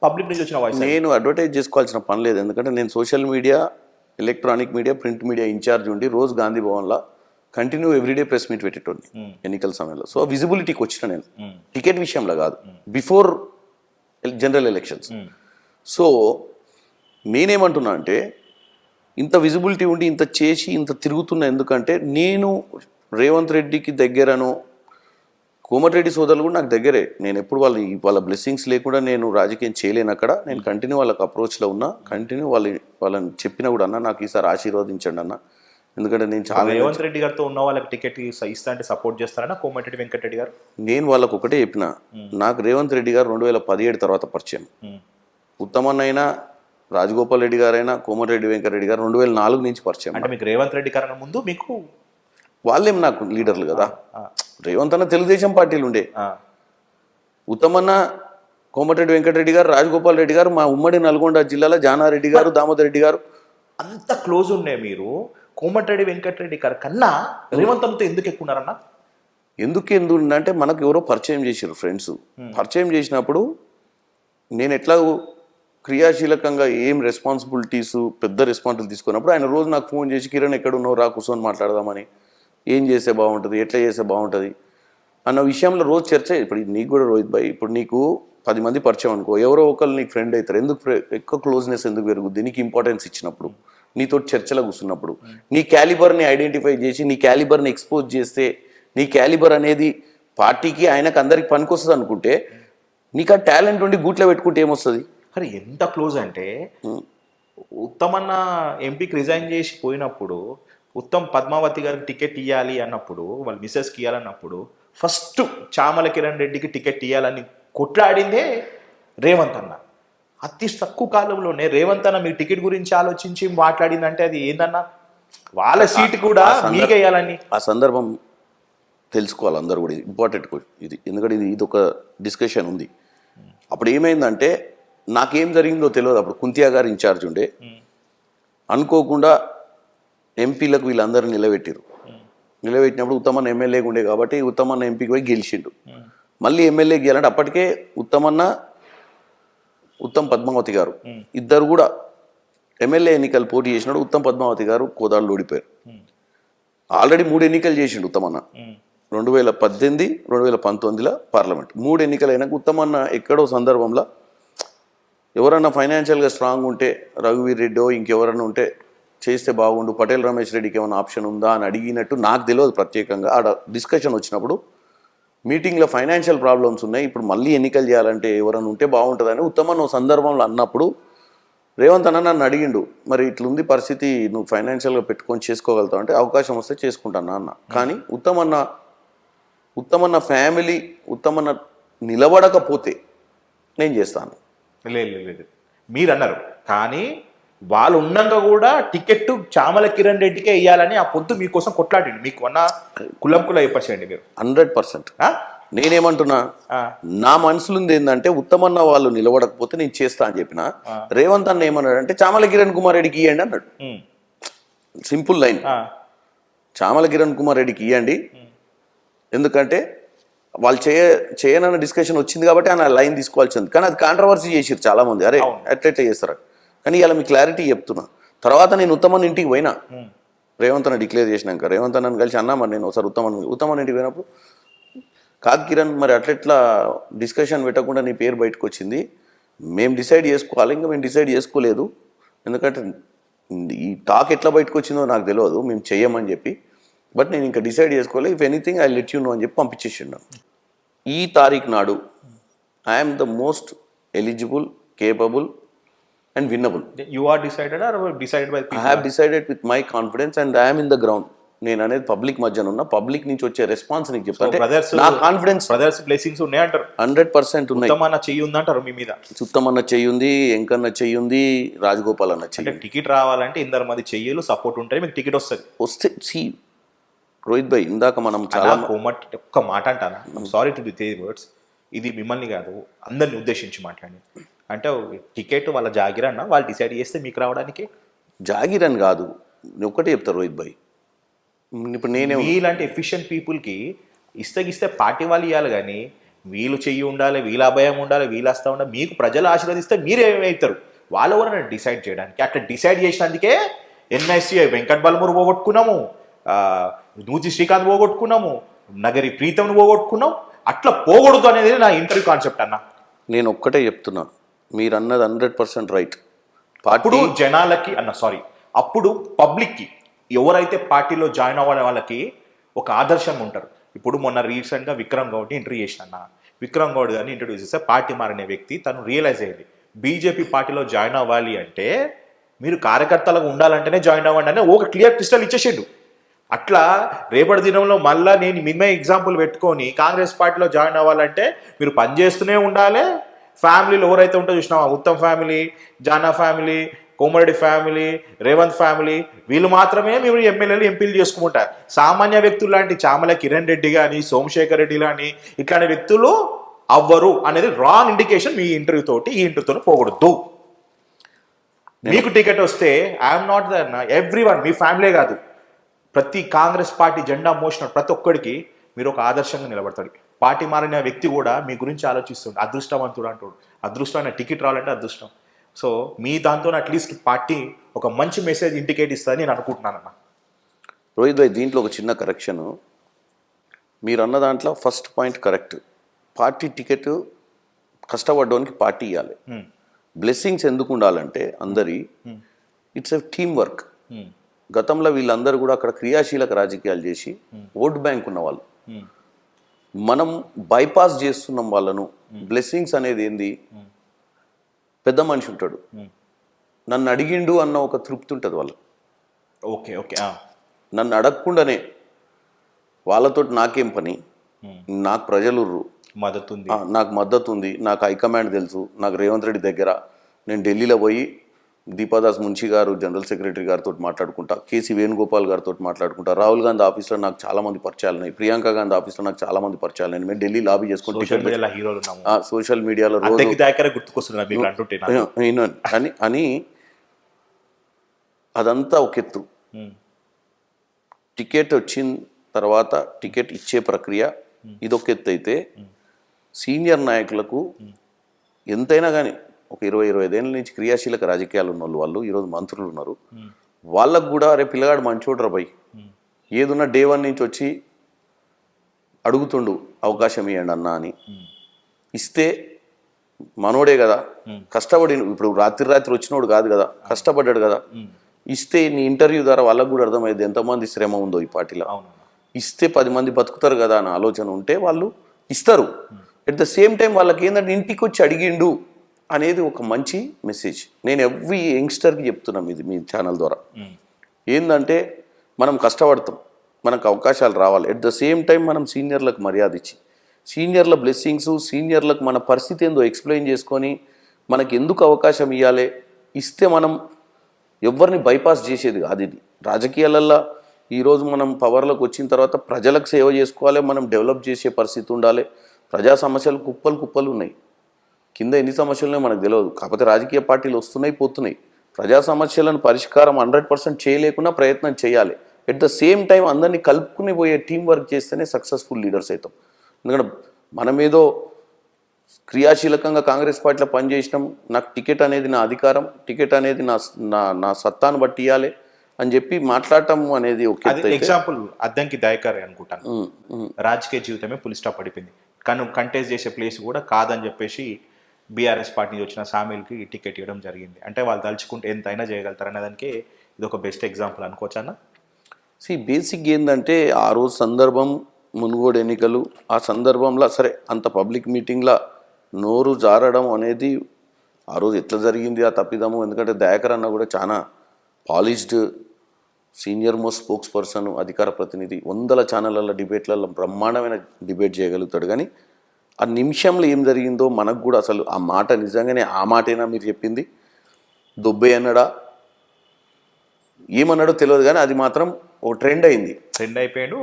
పబ్లిక్ నుంచి వచ్చిన వాయిస్? నేను అడ్వర్టైజ్ చేసుకోవాల్సిన పని లేదు. ఎందుకంటే నేను social media, electronic media, print media incharge ఉండి రోజు గాంధీ భవన్లో కంటిన్యూ ఎవ్రీడే ప్రెస్ మీట్ పెట్టేటోని ఎన్నికల సమయంలో. సో విజిబిలిటీకి వచ్చిన నేను టికెట్ విషయంలో కాదు, బిఫోర్ జనరల్ ఎలక్షన్స్. సో నేనేమంటున్నా అంటే ఇంత విజిబిలిటీ ఉండి ఇంత చేసి ఇంత తిరుగుతున్నా ఎందుకంటే నేను రేవంత్ రెడ్డికి దగ్గరను, కోమటిరెడ్డి సోదరులు కూడా నాకు దగ్గరే. నేను ఎప్పుడు వాళ్ళ బ్లెస్సింగ్స్ లేకుండా నేను రాజకీయం చేయలేను. అక్కడ నేను కంటిన్యూ వాళ్ళకి అప్రోచ్లో ఉన్నా, కంటిన్యూ వాళ్ళని చెప్పినా కూడా అన్న నాకు ఈసారి ఆశీర్వదించండి అన్న. ఎందుకంటే నేను చాలా రేవంత్ రెడ్డి గారితో ఉన్న వాళ్ళకి టికెట్ ఇస్తా అంటే సపోర్ట్ చేస్తారన్న కోమటిరెడ్డి వెంకటరెడ్డి గారు? నేను వాళ్ళకి ఒకటే చెప్పిన, నాకు రేవంత్ రెడ్డి గారు 2017 తర్వాత పరిచయం. ఉత్తమన్నైనా, రాజగోపాల్ రెడ్డి గారైనా, కోమటిరెడ్డి వెంకటరెడ్డి గారు 2004 నుంచి పరిచయం. అంటే మీకు రేవంత్ రెడ్డి కన్నా ముందు మీకు వాళ్ళేం నాకు లీడర్లు కదా. రేవంత్ అన్న తెలుగుదేశం పార్టీలు ఉండే, ఉత్తమన్న, కోమటిరెడ్డి వెంకటరెడ్డి గారు, రాజగోపాల్ రెడ్డి గారు, మా ఉమ్మడి నల్గొండ జిల్లాలో జానారెడ్డి గారు, దామోదర్ రెడ్డి గారు అంత క్లోజ్ ఉండే మీరు కోమటిరెడ్డి వెంకటరెడ్డి గారు కన్నా రేవంత్ అన్నతో ఎందుకు ఎక్కున్నారన్న? ఎందుకు అంటే మనకు ఎవరో పరిచయం చేశారు ఫ్రెండ్స్. పరిచయం చేసినప్పుడు నేను ఎట్లా క్రియాశీలకంగా ఏం రెస్పాన్సిబిలిటీస్ పెద్ద రెస్పాన్సిబిలిటీ తీసుకున్నప్పుడు ఆయన రోజు నాకు ఫోన్ చేసి కిరణ్ ఎక్కడ ఉన్నావు రా కూర్చొని మాట్లాడదామని, ఏం చేస్తే బాగుంటుంది, ఎట్లా చేస్తే బాగుంటుంది అన్న విషయంలో రోజు చర్చ. ఇప్పుడు నీకు కూడా రోహిత్ భాయ్, ఇప్పుడు నీకు 10 మంది పరిచయం అనుకో, ఎవరో ఒకరు నీకు ఫ్రెండ్ అవుతారు. ఎక్కువ క్లోజ్నెస్ ఎందుకు పెరుగుద్ది? నీకు ఇంపార్టెన్స్ ఇచ్చినప్పుడు, నీతో చర్చలో కూర్చున్నప్పుడు, నీ క్యాలిబర్ని ఐడెంటిఫై చేసి నీ క్యాలిబర్ని ఎక్స్పోజ్ చేస్తే, నీ క్యాలిబర్ అనేది పార్టీకి ఆయనకు అందరికి పనికొస్తుంది అనుకుంటే, నీకు ఆ టాలెంట్ ఉండి గూట్లో పెట్టుకుంటే ఏమొస్తుంది? అరే ఎంత క్లోజ్ అంటే ఉత్తమన్న ఎంపీకి రిజైన్ చేసి పోయినప్పుడు ఉత్తమ్ పద్మావతి గారికి టికెట్ ఇవ్వాలి అన్నప్పుడు, వాళ్ళ మిసెస్కి ఇవ్వాలన్నప్పుడు ఫస్ట్ చామల కిరణ్ రెడ్డికి టికెట్ ఇవ్వాలని కొట్లాడిందే రేవంత్ అన్న. అతి తక్కువ కాలంలోనే రేవంత్ అన్న మీ టికెట్ గురించి ఆలోచించి మాట్లాడిందంటే అది ఏందన్నా? వాళ్ళ సీట్ కూడా మీకే వేయాలని. ఆ సందర్భం తెలుసుకోవాలి అందరూ కూడా, ఇంపార్టెంట్ ఇది. ఎందుకంటే ఇది ఒక డిస్కషన్ ఉంది. అప్పుడు ఏమైందంటే నాకేం జరిగిందో తెలియదు. అప్పుడు కుంతియా గారు ఇన్ఛార్జ్ ఉండే, అనుకోకుండా ఎంపీలకు వీళ్ళందరూ నిలబెట్టినప్పుడు ఉత్తమన్న ఎమ్మెల్యేగా ఉండే కాబట్టి ఉత్తమన్న ఎంపీకి పోయి గెలిచిండు. మళ్ళీ ఎమ్మెల్యే గెలంటే అప్పటికే ఉత్తమ్ పద్మావతి గారు ఇద్దరు కూడా ఎమ్మెల్యే ఎన్నికలు పోటీ చేసినాడు. ఉత్తమ్ పద్మావతి గారు కోదాళ్ళు ఓడిపోయారు. ఆల్రెడీ 3 ఎన్నికలు చేసిండు ఉత్తమన్న, 2018, 2019 పార్లమెంట్. 3 ఎన్నికలు అయినాక ఉత్తమన్న ఎక్కడో సందర్భంలో ఎవరన్నా ఫైనాన్షియల్గా స్ట్రాంగ్ ఉంటే, రఘువీర్ రెడ్డో ఇంకెవరన్నా ఉంటే చేస్తే బాగుండు, పటేల్ రమేష్ రెడ్డికి ఏమైనా ఆప్షన్ ఉందా అని అడిగినట్టు నాకు తెలియదు. ప్రత్యేకంగా ఆడ డిస్కషన్ వచ్చినప్పుడు మీటింగ్లో ఫైనాన్షియల్ ప్రాబ్లమ్స్ ఉన్నాయి, ఇప్పుడు మళ్ళీ ఎన్నికలు చేయాలంటే ఎవరైనా ఉంటే బాగుంటుందని ఉత్తమన్న సందర్భంలో అన్నప్పుడు రేవంత్ అన్న నన్ను అడిగిండు, మరి ఇట్లుంది పరిస్థితి, నువ్వు ఫైనాన్షియల్గా పెట్టుకొని చేసుకోగలుగుతావు అంటే అవకాశం వస్తే చేసుకుంటాను అన్న. కానీ ఉత్తమన్న ఫ్యామిలీ, ఉత్తమన్న నిలబడకపోతే నేను చేస్తాను. లేదు మీరు అన్నారు, కానీ వాళ్ళు ఉన్నాక కూడా టికెట్ చామల కిరణ్ రెడ్డికే ఇవ్వాలని ఆ పొద్దు మీకోసం కొట్లాడండి. మీకు అన్న కులం చెప్పండి మీరు. 100% నేనేమంటున్నా, నా మనసులో ఏంటంటే ఉత్తమన్న వాళ్ళు నిలబడకపోతే నేను చేస్తా అని చెప్పిన. రేవంత్ అన్న ఏమన్నాడు అంటే చామల కిరణ్ కుమార్ రెడ్డికి ఇవ్వండి అన్నాడు. సింపుల్ లైన్, చామల కిరణ్ కుమార్ రెడ్డికి ఇవ్వండి, ఎందుకంటే వాళ్ళు చేయనన్న డిస్కషన్ వచ్చింది కాబట్టి ఆయన లైన్ తీసుకోవాల్సింది. కానీ అది కాంట్రవర్సీ చేసారు చాలామంది, అరే ఎట్లెట్లా చేస్తారు. కానీ ఇలా మీ క్లారిటీ చెప్తున్నా, తర్వాత నేను ఉత్తమన్ ఇంటికి పోయినా, రేవంత్ అన్న డిక్లేర్ చేసినాక రేవంత్ అన్నని కలిసి అన్నా మరి నేను ఒకసారి ఉత్తమన్ ఇంటికి పోయినప్పుడు, కాదు కిరణ్ మరి అట్లెట్లా డిస్కషన్ పెట్టకుండా నీ పేరు బయటకు వచ్చింది, మేము డిసైడ్ చేసుకోవాలి, ఇంకా మేము డిసైడ్ చేసుకోలేదు, ఎందుకంటే ఈ టాక్ ఎట్లా బయటకు వచ్చిందో నాకు తెలియదు, మేము చెయ్యమని చెప్పి, బట్ నేను ఇంకా డిసైడ్ చేసుకోలేదు, if anything I let you know అని చెప్పి పంపించేసిండు. ఈ తారీఖు నాడు I'm the most eligible, capable and winnable. You are decided are decided by I have decided with my confidence and I'm in the ground. నేను అనేది పబ్లిక్ మధ్యన ఉన్న, పబ్లిక్ నుంచి వచ్చే రెస్పాన్స్ నీకు చెప్తాను. నా కాన్ఫిడెన్స్ బ్రదర్స్ బ్లెస్సింగ్స్ ఉన్నాయి అంటారు, 100% ఉన్నాయి. ఉత్తమన్న చెయ్యి ఉందంటారు మీ మీద, సుత్తమన్న చెయ్యి ఉంది, ఎంకన్న చెయ్యి ఉంది, రాజగోపాల్ అన్న చెయ్యి. అంటే టికెట్ రావాలంటే 2 మంది చెయ్యలు సపోర్ట్ ఉంటాయి, మీకు టికెట్ వస్తుంది. వస్తే సి రోహిత్ భాయ్, ఇందాక మనం చాలా ఒక్క మాట అంటానా, సారీ టు ది వర్డ్స్, ఇది మిమ్మల్ని కాదు అందరిని ఉద్దేశించి మాట్లాడి, అంటే టికెట్ వాళ్ళ జాగిరన్న వాళ్ళు డిసైడ్ చేస్తే మీకు రావడానికి జాగిర్ అని కాదు, నేను ఒక్కటే చెప్తాను రోహిత్ భాయ్, ఇప్పుడు నేనే వీళ్ళంటే ఎఫిషియెంట్ పీపుల్కి ఇస్తే పార్టీ వాళ్ళు ఇవ్వాలి, కానీ వీళ్ళు చెయ్యి ఉండాలి, వీళ్ళ అభయం ఉండాలి, వీళ్ళు వస్తూ ఉండాలి, మీకు ప్రజలు ఆశీర్వదిస్తే మీరేమవుతారు, వాళ్ళు ఎవరైనా డిసైడ్ చేయడానికి. అట్లా డిసైడ్ చేసినందుకే ఎన్ఐసి వెంకట్ బలమూరు పోగొట్టుకున్నాము, నూతి శ్రీకాంత్ పోగొట్టుకున్నాము, నగరి ప్రీతంను పోగొట్టుకున్నాం. అట్లా పోకూడదు అనేది నా ఇంటర్వ్యూ కాన్సెప్ట్ అన్న. నేను ఒక్కటే చెప్తున్నా, మీరు అన్నది 100% రైట్. అప్పుడు జనాలకి అప్పుడు పబ్లిక్కి ఎవరైతే పార్టీలో జాయిన్ అవ్వడం వాళ్ళకి ఒక ఆదర్శంగా ఉంటారు. ఇప్పుడు మొన్న రీసెంట్గా విక్రమ్ గౌడ్ని ఇంటర్వ్యూ చేసిన, విక్రమ్ గౌడ్ గారిని ఇంట్రడ్యూస్ చేస్తే పార్టీ మారిన వ్యక్తి తను రియలైజ్ అయ్యింది, బీజేపీ పార్టీలో జాయిన్ అవ్వాలి అంటే మీరు కార్యకర్తలకు ఉండాలంటేనే జాయిన్ అవ్వండి అని ఒక క్లియర్ క్రిస్టల్ ఇచ్చేసిండు. అట్లా రేపటి దినంలో మళ్ళీ నేను మినిమం ఎగ్జాంపుల్ పెట్టుకొని కాంగ్రెస్ పార్టీలో జాయిన్ అవ్వాలంటే మీరు పనిచేస్తూనే ఉండాలి. ఫ్యామిలీలు ఎవరైతే ఉంటారో చూసినావా, Uttam family, Jana family, Komareddy family, Revanth family, వీళ్ళు మాత్రమే మీరు ఎమ్మెల్యేలు ఎంపీలు చేసుకుంటారు. సామాన్య వ్యక్తులు లాంటి చామల కిరణ్ రెడ్డి కానీ, సోమశేఖర్ రెడ్డి కానీ ఇట్లాంటి వ్యక్తులు అవ్వరు అనేది రాంగ్ ఇండికేషన్. మీ ఇంటర్వ్యూ తోటి ఈ ఇంటర్వ్యూతో పోకూడదు. మీకు టికెట్ వస్తే I'm not the everyone, me family కాదు, ప్రతి కాంగ్రెస్ పార్టీ జెండా మోసిన ప్రతి ఒక్కడికి మీరు ఒక ఆదర్శంగా నిలబడతాడు. పార్టీ మారిన వ్యక్తి కూడా మీ గురించి ఆలోచిస్తుంది, అదృష్టవంతుడు అంటాడు. అదృష్టమైన టికెట్ రావాలంటే అదృష్టం. సో మీ దాంతో అట్లీస్ట్ పార్టీ ఒక మంచి మెసేజ్ ఇండికేట్ ఇస్తుందని నేను అనుకుంటున్నానన్న. రోహిత్ భాయ్, దీంట్లో ఒక చిన్న కరెక్షన్. మీరు అన్న దాంట్లో first point correct. Party ticket కష్టపడ్డానికి పార్టీ ఇవ్వాలి. బ్లెస్సింగ్స్ ఎందుకు ఉండాలంటే అందరి ఇట్స్ ఎ టీమ్ వర్క్. గతంలో వీళ్ళందరూ కూడా అక్కడ క్రియాశీలక రాజకీయాలు చేసి ఓట్ బ్యాంక్ ఉన్న వాళ్ళు, మనం బైపాస్ చేస్తున్నాం వాళ్ళను. బ్లెస్సింగ్స్ అనేది ఏంది, పెద్ద మనిషి ఉంటాడు, నన్ను అడిగిండు అన్న ఒక తృప్తి ఉంటుంది వాళ్ళు. ఓకే ఓకే, నన్ను అడగకుండానే వాళ్ళతో నాకేం పని, నాకు ప్రజలు మద్దతు ఉంది, నాకు మద్దతు ఉంది, నాకు హైకమాండ్ తెలుసు, నాకు రేవంత్ రెడ్డి దగ్గర, నేను ఢిల్లీలో పోయి దీపాదాస్ మున్షి గారు జనరల్ సెక్రటరీ గారితో మాట్లాడుకుంటా, కేసీ వేణుగోపాల్ గారితో మాట్లాడుకుంటా, రాహుల్ గాంధీ ఆఫీస్లో నాకు చాలా మంది పరిచయాలు ఉన్నాయి, ప్రియాంక గాంధీ ఆఫీస్లో నాకు చాలా మంది పరిచయాలు ఉన్నాయి, మేము ఢిల్లీ లాబీ చేసుకుంటే సోషల్ మీడియాలో అని అదంతా ఒక ఎత్తు. టికెట్ వచ్చిన తర్వాత టికెట్ ఇచ్చే ప్రక్రియ ఇదొక ఎత్తు అయితే, సీనియర్ నాయకులకు ఎంతైనా కానీ ఒక 20-25 ఏళ్ళ నుంచి క్రియాశీలక రాజకీయాలు ఉన్న వాళ్ళు ఈరోజు మంత్రులు ఉన్నారు, వాళ్ళకు కూడా రేపు పిల్లగాడు మంచోడ్రా భయ్, ఏదున్నా డే 1 నుంచి వచ్చి అడుగుతుండు అవకాశం ఇవ్వండి అన్న అని. ఇస్తే మనోడే కదా, కష్టపడి, ఇప్పుడు రాత్రి వచ్చినోడు కాదు కదా, కష్టపడ్డాడు కదా. ఇస్తే నీ ఇంటర్వ్యూ ద్వారా వాళ్ళకు కూడా అర్థమైంది ఎంతమంది శ్రమ ఉందో ఈ పార్టీలో. ఇస్తే 10 మంది బతుకుతారు కదా అన్న ఆలోచన ఉంటే వాళ్ళు ఇస్తారు. అట్ ద సేమ్ టైం వాళ్ళకి ఏంటంటే ఇంటికి వచ్చి అడిగిండు అనేది ఒక మంచి మెసేజ్. నేను ఎవ్రీ యంగ్స్టర్కి చెప్తున్నాం ఇది మీ ఛానల్ ద్వారా. ఏంటంటే మనం కష్టపడతాం, మనకు అవకాశాలు రావాలి. ఎట్ ద సేమ్ టైం మనం సీనియర్లకు మర్యాద ఇచ్చి, సీనియర్ల బ్లెస్సింగ్స్, సీనియర్లకు మన పరిస్థితి ఏందో ఎక్స్ప్లెయిన్ చేసుకొని మనకి ఎందుకు అవకాశం ఇవ్వాలి, ఇస్తే మనం ఎవరిని బైపాస్ చేసేది కాదు. ఇది రాజకీయాలల్లో ఈరోజు మనం పవర్లోకి వచ్చిన తర్వాత ప్రజలకు సేవ చేసుకోవాలి, మనం డెవలప్ చేసే పరిస్థితి ఉండాలి. ప్రజా సమస్యలు కుప్పలు ఉన్నాయి, కింద ఎన్ని సమస్యలున్నాయో మనకు తెలియదు. కాకపోతే రాజకీయ పార్టీలు వస్తున్నాయి పోతున్నాయి. ప్రజా సమస్యలను పరిష్కారం 100% చేయలేకుండా ప్రయత్నం చేయాలి. ఎట్ ద సేమ్ టైం అందరినీ కలుపుకుని పోయే టీం వర్క్ చేస్తేనే సక్సెస్ఫుల్ లీడర్స్ అవుతాం. ఎందుకంటే మనమేదో క్రియాశీలకంగా కాంగ్రెస్ పార్టీలో పనిచేసినాం, నాకు టికెట్ అనేది నా అధికారం, టికెట్ అనేది నా నా నా సత్తాను బట్టి ఇవ్వాలి అని చెప్పి మాట్లాడటం అనేది ఒక ఎత్తు అయితే, ఎగ్జాంపుల్ అద్దంకి దయకర్ అనుకుంటాను, ఉమ్, ఉమ్, రాజకీయ జీవితమే పులి స్టాప్ పడిపోయింది. కానీ కంటెస్ట్ చేసే ప్లేస్ కూడా కాదని చెప్పేసి బీఆర్ఎస్ పార్టీ నుంచి వచ్చిన సామీల్కి టికెట్ ఇవ్వడం జరిగింది. అంటే వాళ్ళు తలుచుకుంటే ఎంతైనా చేయగలుగుతారు అనే దానికి ఇది ఒక బెస్ట్ ఎగ్జాంపుల్ అనుకోవచ్చు అన్న. బేసిక్ ఏంటంటే ఆ రోజు సందర్భం మునుగోడు ఎన్నికలు, ఆ సందర్భంలో సరే అంత పబ్లిక్ మీటింగ్లో నోరు జారడం అనేది ఆ రోజు ఎట్లా జరిగింది ఆ తప్పిదము. ఎందుకంటే దయాకర్ అన్న కూడా చాలా polished senior most spokes person, అధికార ప్రతినిధి, 100 ఛానళ్ళ డిబేట్లలో బ్రహ్మాండమైన డిబేట్ చేయగలుగుతాడు. కానీ ఆ నిమిషంలో ఏం జరిగిందో మనకు కూడా అసలు ఆ మాట నిజంగానే ఆ మాటేనా మీరు చెప్పింది, దొబ్బే అన్నాడా ఏమన్నాడో తెలియదు, కానీ అది మాత్రం ఓ ట్రెండ్ అయింది. ట్రెండ్ అయిపోయాడు.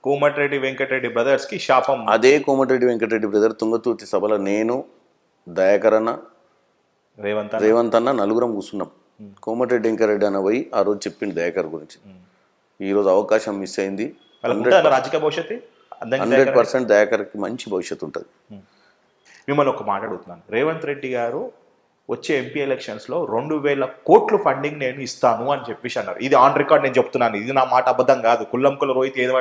కోమటిరెడ్డి వెంకటరెడ్డి బ్రదర్స్కి శాపం. అదే కోమటిరెడ్డి వెంకటరెడ్డి బ్రదర్ తుంగతుర్తి సభలో నేను, దయాకర్ అన్న, రేవంత్ అన్న నలుగురం కూర్చున్నాం. కోమటిరెడ్డి వెంకటరెడ్డి అన్న పోయి ఆ రోజు చెప్పిండు దయాకర్ గురించి. ఈరోజు అవకాశం మిస్ అయింది. రాజకీయ భవిష్యత్తు 100% దయాకర్కి మంచి భవిష్యత్తు ఉంటుంది. మిమ్మల్ని ఒక మాట అడుగుతున్నాను. రేవంత్ రెడ్డి గారు వచ్చే ఎంపీ ఎలక్షన్స్లో 2000 కోట్లు ఫండింగ్ నేను ఇస్తాను అని చెప్పేసి అన్నారు. ఇది ఆన్ రికార్డ్, నేను చెప్తున్నాను, ఇది నా మాట అబద్ధం కాదు. కుల్లంకుల రోహిత్ ఏదో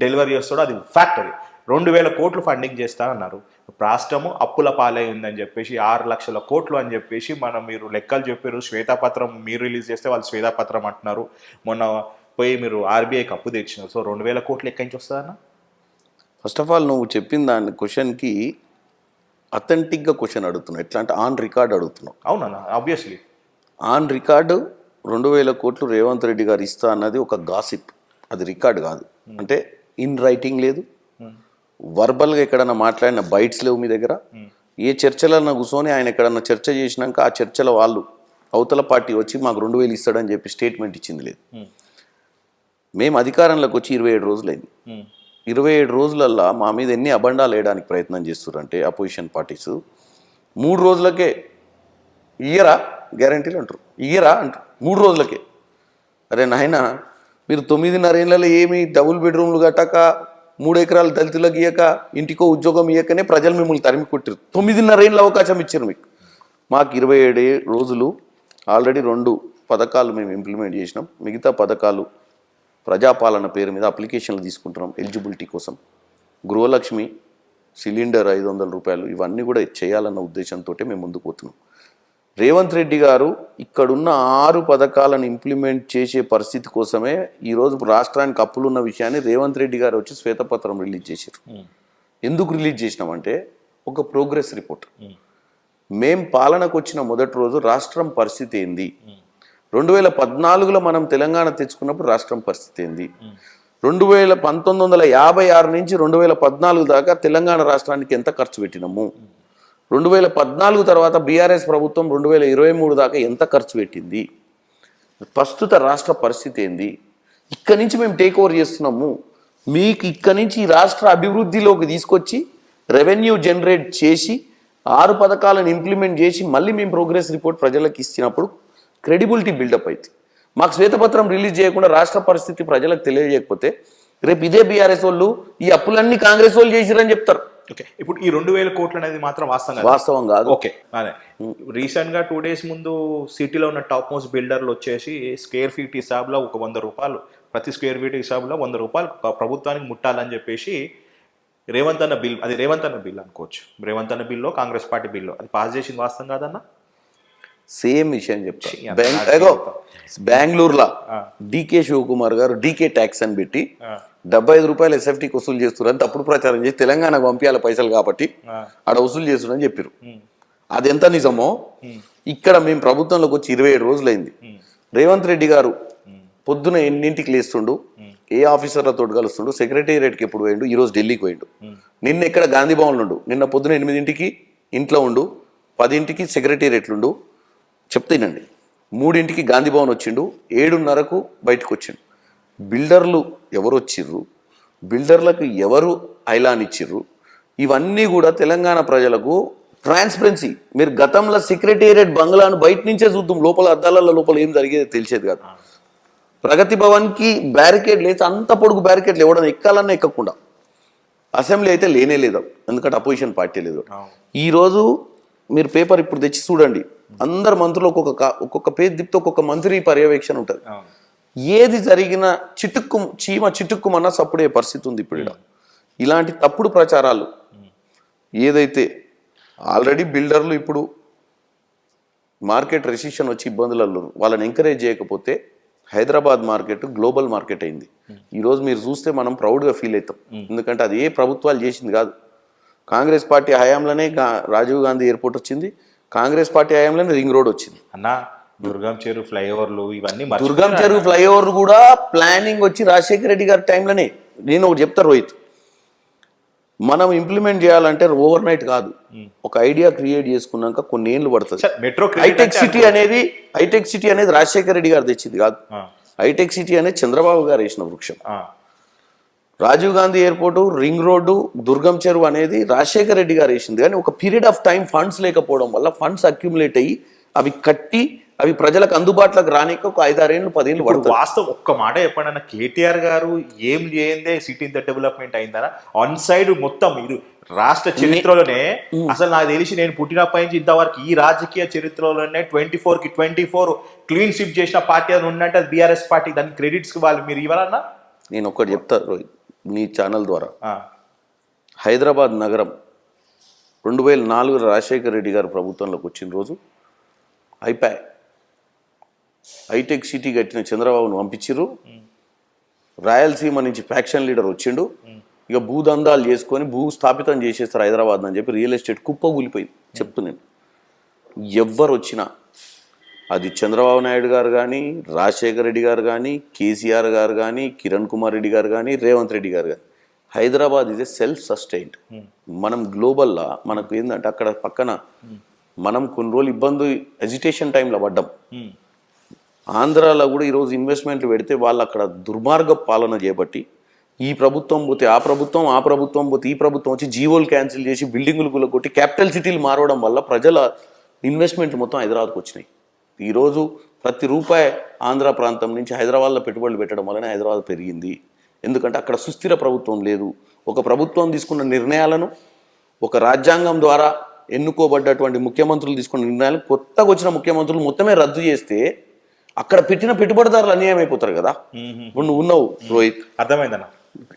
డెలివరీ చేస్తాడో అది ఫ్యాక్టరీ. 2000 కోట్లు ఫండింగ్ చేస్తానన్నారు. రాష్ట్రము అప్పుల పాలై ఉందని చెప్పేసి 6 లక్షల కోట్లు అని చెప్పేసి మీరు లెక్కలు చెప్పారు. శ్వేతాపత్రం మీరు రిలీజ్ చేస్తే వాళ్ళు శ్వేతాపత్రం అంటున్నారు. మొన్న పోయి మీరు ఆర్బీఐకి అప్పు తెచ్చినారు. సో 2000 కోట్లు ఎక్కడి నుంచి వస్తుందన్న? ఫస్ట్ ఆఫ్ ఆల్ నువ్వు చెప్పిన దాని క్వశ్చన్కి అథెంటిక్గా క్వశ్చన్ అడుగుతున్నావు. ఎట్లా అంటే ఆన్ రికార్డ్ అడుగుతున్నావు. అవునన్న, ఆబ్వియస్లీ ఆన్ రికార్డు 2000 కోట్లు రేవంత్ రెడ్డి గారు ఇస్తా అన్నది ఒక గాసిప్, అది రికార్డు కాదు. అంటే ఇన్ రైటింగ్ లేదు, వర్బల్గా ఎక్కడన్నా మాట్లాడిన బైట్స్ లేవు మీ దగ్గర. ఏ చర్చలన్నా కూర్చొని ఆయన ఎక్కడన్నా చర్చ చేసినాక ఆ చర్చల వాళ్ళు అవతల పార్టీ వచ్చి మాకు 2000 ఇస్తాడని చెప్పి స్టేట్మెంట్ ఇచ్చింది లేదు. మేము అధికారంలోకి వచ్చి 27 రోజులైంది. 27 రోజులల్లో మా మీద ఎన్ని అబండాలు వేయడానికి ప్రయత్నం చేస్తున్నారంటే అపోజిషన్ పార్టీస్ 3 రోజులకే ఇయ్యరా గ్యారంటీలు అంటారు, ఇయ్యరా అంటారు 3 రోజులకే. అరే నాయన, మీరు 9.5 ఏళ్ళలో ఏమి డబుల్ బెడ్రూమ్లు కట్టక 3 ఎకరాలు దళితులకు ఇయ్యక ఇంటికో ఉద్యోగం ఇయ్యకనే ప్రజలు మిమ్మల్ని తరిమి కొట్టారు. 9.5 ఏళ్ళ అవకాశం ఇచ్చారు మీకు. మాకు 27 రోజులు ఆల్రెడీ 2 పథకాలు మేము ఇంప్లిమెంట్ చేసినాం. మిగతా పథకాలు ప్రజాపాలన పేరు మీద అప్లికేషన్లు తీసుకుంటున్నాం ఎలిజిబిలిటీ కోసం. గృహలక్ష్మి, సిలిండర్ 500 రూపాయలు, ఇవన్నీ కూడా చేయాలన్న ఉద్దేశంతో మేము ముందుకు పోతున్నాం. రేవంత్ రెడ్డి గారు ఇక్కడున్న 6 పథకాలను ఇంప్లిమెంట్ చేసే పరిస్థితి కోసమే ఈరోజు రాష్ట్రానికి అప్పులున్న విషయాన్ని రేవంత్ రెడ్డి గారు వచ్చి శ్వేతపత్రం రిలీజ్ చేశారు. ఎందుకు రిలీజ్ చేసినామంటే ఒక ప్రోగ్రెస్ రిపోర్ట్. మేం పాలనకు వచ్చిన మొదటి రోజు రాష్ట్రం పరిస్థితి ఏంది, 2014లో మనం తెలంగాణ తెచ్చుకున్నప్పుడు రాష్ట్రం పరిస్థితి ఏంది, 1956 నుంచి 2014 దాకా తెలంగాణ రాష్ట్రానికి ఎంత ఖర్చు పెట్టినాము, 2014 తర్వాత బీఆర్ఎస్ ప్రభుత్వం 2023 దాకా ఎంత ఖర్చు పెట్టింది, ప్రస్తుత రాష్ట్ర పరిస్థితి ఏంది, ఇక్కడి నుంచి మేము టేక్ ఓవర్ చేస్తున్నాము, మీకు ఇక్కడి నుంచి ఈ రాష్ట్ర అభివృద్ధిలోకి తీసుకొచ్చి రెవెన్యూ జనరేట్ చేసి 6 పథకాలను ఇంప్లిమెంట్ చేసి మళ్ళీ మేము ప్రోగ్రెస్ రిపోర్ట్ ప్రజలకు ఇచ్చినప్పుడు క్రెడిబిలిటీ బిల్డప్ అవుతుంది. మాకు శ్వేతపత్రం రిలీజ్ చేయకుండా రాష్ట్ర పరిస్థితి ప్రజలకు తెలియజేయకపోతే రేపు ఇదే బీఆర్ఎస్ వాళ్ళు ఈ అప్పులన్నీ కాంగ్రెస్ వాళ్ళు చేసిరని చెప్తారు. ఓకే, ఇప్పుడు ఈ 2000 కోట్లు అనేది మాత్రం వాస్తవం కాదు. ఓకే, అదే రీసెంట్ గా 2 days ముందు సిటీలో ఉన్న టాప్ మోస్ట్ బిల్డర్లు వచ్చేసి స్క్వేర్ ఫీట్ హిసాబ్లో ఒక 100 రూపాయలు, ప్రతి స్క్వేర్ ఫీట్ హిసాబ్లో 100 రూపాయలు ప్రభుత్వానికి ముట్టాలని చెప్పేసి రేవంత్ అన్న బిల్, అది రేవంత్ అన్న బిల్ అనుకోవచ్చు, రేవంత్ అన్న బిల్లో కాంగ్రెస్ పార్టీ బిల్లో అది పాస్ చేసింది వాస్తవం కాదన్న? సేమ్ విషయం చెప్తాను. బెంగళూరులో డీకే శివకుమార్ గారు డీకే ట్యాక్స్ అని పెట్టి 75 రూపాయలు ఎస్ఎఫ్టీకి వసూలు చేస్తున్నారని తప్పుడు ప్రచారం చేసి తెలంగాణకు పంపించాలి పైసలు కాబట్టి ఆడ వసూలు చేస్తున్నారని చెప్పారు. అది ఎంత నిజమో ఇక్కడ మేము ప్రభుత్వంలోకి వచ్చి 27 రోజులైంది. రేవంత్ రెడ్డి గారు పొద్దున ఎన్నింటికి లేస్తుండు, ఏ ఆఫీసర్లతో కలుస్తుండు, సెక్రటేరియట్కి ఎప్పుడు పోయిండు, ఈరోజు ఢిల్లీకి పోయిండు, నిన్న ఇక్కడ గాంధీ భవన్లో ఉండు, నిన్న పొద్దున 8ంటికి ఇంట్లో ఉండు, 10ంటికి సెక్రటేరియట్లుండు, చెప్తానండి 3ంటికి గాంధీ భవన్ వచ్చిండు, 7:30కు బయటకు వచ్చిండు. బిల్డర్లు ఎవరు వచ్చిర్రు, బిల్డర్లకు ఎవరు ఐలాన్ ఇచ్చిర్రు, ఇవన్నీ కూడా తెలంగాణ ప్రజలకు ట్రాన్స్పరెన్సీ. మీరు గతంలో సెక్రటేరియట్ బంగ్లాను బయట నుంచే చూద్దాం, లోపల అద్దాల లోపల ఏం జరిగేది తెలిసేది కాదు. ప్రగతి భవన్కి బ్యారికేడ్ లేదు, అంత పొడుగు బ్యారికేడ్లు ఎవడన్నా ఎక్కాలన్నా ఎక్కకుండా. అసెంబ్లీ అయితే లేనే లేదు, ఎందుకంటే అపోజిషన్ పార్టీ లేదు. ఈరోజు మీరు పేపర్ ఇప్పుడు తెచ్చి చూడండి, అందరు మంత్రులు ఒక్కొక్క పేజ్ తిప్పితే ఒక్కొక్క మంత్రి పర్యవేక్షణ ఉంటుంది. ఏది జరిగినా చీమ చిటుక్కుమన్నా సప్పుడే పరిస్థితి ఉంది ఇప్పుడు ఈడ. ఇలాంటి తప్పుడు ప్రచారాలు ఏదైతే ఆల్రెడీ బిల్డర్లు ఇప్పుడు మార్కెట్ రెసిషన్ వచ్చి ఇబ్బందులలో వాళ్ళని ఎంకరేజ్ చేయకపోతే హైదరాబాద్ మార్కెట్ గ్లోబల్ మార్కెట్ అయింది. ఈరోజు మీరు చూస్తే మనం ప్రౌడ్గా ఫీల్ అవుతాం. ఎందుకంటే అది ఏ ప్రభుత్వాలు చేసింది కాదు. కాంగ్రెస్ పార్టీ హయాంలోనే రాజీవ్ గాంధీ ఎయిర్పోర్ట్ వచ్చింది, కాంగ్రెస్ పార్టీ హయాంలోనే రింగ్ రోడ్ వచ్చింది. అన్న దుర్గం చెరువు ఫ్లైఓవర్లు ఇవన్నీ దుర్గం చెరువు ఫ్లైఓవర్ కూడా ప్లానింగ్ వచ్చి రాజశేఖర రెడ్డి గారి టైంలోనే. నేను ఒకటి చెప్తా రోహిత్, మనం ఇంప్లిమెంట్ చేయాలంటే ఓవర్ నైట్ కాదు, ఒక ఐడియా క్రియేట్ చేసుకున్నాక కొన్ని ఏళ్ళు పడుతుంది. మెట్రో హైటెక్ సిటీ అనేది రాజశేఖర రెడ్డి గారు తెచ్చింది కాదు. హైటెక్ సిటీ అనేది చంద్రబాబు గారు వేసిన వృక్షం. Rajiv Gandhi airport, ring road, Durgam Cheruvu అనేది రాజశేఖర రెడ్డి గారు వేసింది. కానీ ఒక పీరియడ్ ఆఫ్ టైం ఫండ్స్ లేకపోవడం వల్ల ఫండ్స్ అక్యుములేట్ అయ్యి అవి కట్టి అవి ప్రజలకు అందుబాటులోకి రానికి ఒక 5-6 ఏళ్ళు 10 ఏళ్ళు పడుతుంది. వాస్తవం ఒక్క మాట చెప్పండి అన్న, కేటీఆర్ గారు ఏం చేయందే సిటీ ఇంత డెవలప్మెంట్ అయిందనా? ఆన్ సైడ్ మొత్తం మీరు రాష్ట్ర చరిత్రలోనే అసలు నాకు తెలిసి నేను పుట్టినప్పటి నుంచి ఇంతవరకు ఈ రాజకీయ చరిత్రలోనే 24కి 24 క్లీన్ స్వీప్ చేసిన పార్టీ అని ఉన్నట్టు అది బీఆర్ఎస్ పార్టీ. దాని క్రెడిట్స్ వాళ్ళు మీరు ఇవ్వాలన్నా? నేను ఒక్కటి చెప్తా రోహిత్, నీ ఛానల్ ద్వారా. హైదరాబాద్ నగరం 2004 రాజశేఖర రెడ్డి గారు ప్రభుత్వంలోకి వచ్చిన రోజు అయిపోయాయి. హైటెక్ సిటీ కట్టిన చంద్రబాబును పంపించిర్రు, రాయలసీమ నుంచి ఫ్యాక్షన్ లీడర్ వచ్చిండు, ఇక భూదందాలు చేసుకొని స్థాపితం చేసేస్తారు హైదరాబాద్ అని చెప్పి రియల్ ఎస్టేట్ కుప్పగూలిపోయింది. చెప్తున్నాను, ఎవ్వరు వచ్చినా అది చంద్రబాబు నాయుడు గారు కానీ, రాజశేఖర రెడ్డి గారు కానీ, కేసీఆర్ గారు కానీ, కిరణ్ కుమార్ రెడ్డి గారు కానీ, రేవంత్ రెడ్డి గారు కానీ, Hyderabad is a self sustained. మనం గ్లోబల్లా మనకు ఏంటంటే అక్కడ పక్కన మనం కొన్ని రోజులు ఇబ్బంది ఎజిటేషన్ టైంలో పడ్డాం. ఆంధ్రాలో కూడా ఈరోజు ఇన్వెస్ట్మెంట్లు పెడితే వాళ్ళు అక్కడ దుర్మార్గ పాలన చేపట్టి ఈ ప్రభుత్వం పోతే ఆ ప్రభుత్వం పోతే ఈ ప్రభుత్వం వచ్చి జీవోలు క్యాన్సిల్ చేసి బిల్డింగులు కూలగొట్టి క్యాపిటల్ సిటీలు మారవడం వల్ల ప్రజల ఇన్వెస్ట్మెంట్లు మొత్తం హైదరాబాద్కు వచ్చినాయి. ఈరోజు ప్రతి రూపాయి ఆంధ్ర ప్రాంతం నుంచి హైదరాబాద్లో పెట్టుబడులు పెట్టడం వల్లనే హైదరాబాద్ పెరిగింది. ఎందుకంటే అక్కడ సుస్థిర ప్రభుత్వం లేదు. ఒక ప్రభుత్వం తీసుకున్న నిర్ణయాలను, ఒక రాజ్యాంగం ద్వారా ఎన్నుకోబడ్డటువంటి ముఖ్యమంత్రులు తీసుకున్న నిర్ణయాలు కొత్తగా వచ్చిన ముఖ్యమంత్రులు మొత్తమే రద్దు చేస్తే అక్కడ పెట్టిన పెట్టుబడిదారులు అన్యాయం అయిపోతారు కదా. నువ్వు ఉన్నావు రోహిత్, అర్థమైందన్న,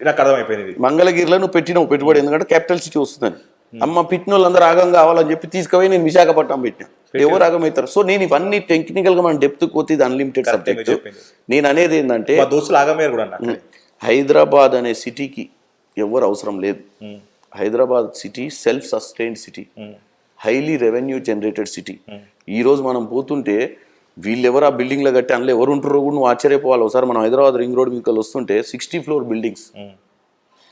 నాకు అర్థమైపోయింది. మంగళగిరిలో నువ్వు పెట్టినావు పెట్టుబడి, ఎందుకంటే క్యాపిటల్ సిటీ వస్తుందని. అమ్మ పెట్టిన వాళ్ళందరూ ఆగం కావాలని చెప్పి తీసుకుపోయి నేను విశాఖపట్నం పెట్టినా, ఎవరు ఆగం అవుతారు? సో నేను ఇవన్నీ టెక్నికల్గా మనం డెప్త్ పోతే ఇది అన్లిమిటెడ్ సబ్జెక్ట్. నేను అనేది ఏంటంటే హైదరాబాద్ అనే సిటీకి ఎవరు అవసరం లేదు. Hyderabad city self sustained city, highly revenue generated city. ఈరోజు మనం పోతుంటే వీళ్ళెవరు ఆ బిల్డింగ్లో కట్టి అందులో ఎవరు ఉంటారో కూడా నువ్వు ఆశ్చర్యపోవాలి. ఒకసారి మనం హైదరాబాద్ రింగ్ రోడ్ మీకు వస్తుంటే 60 ఫ్లోర్ బిల్డింగ్స్.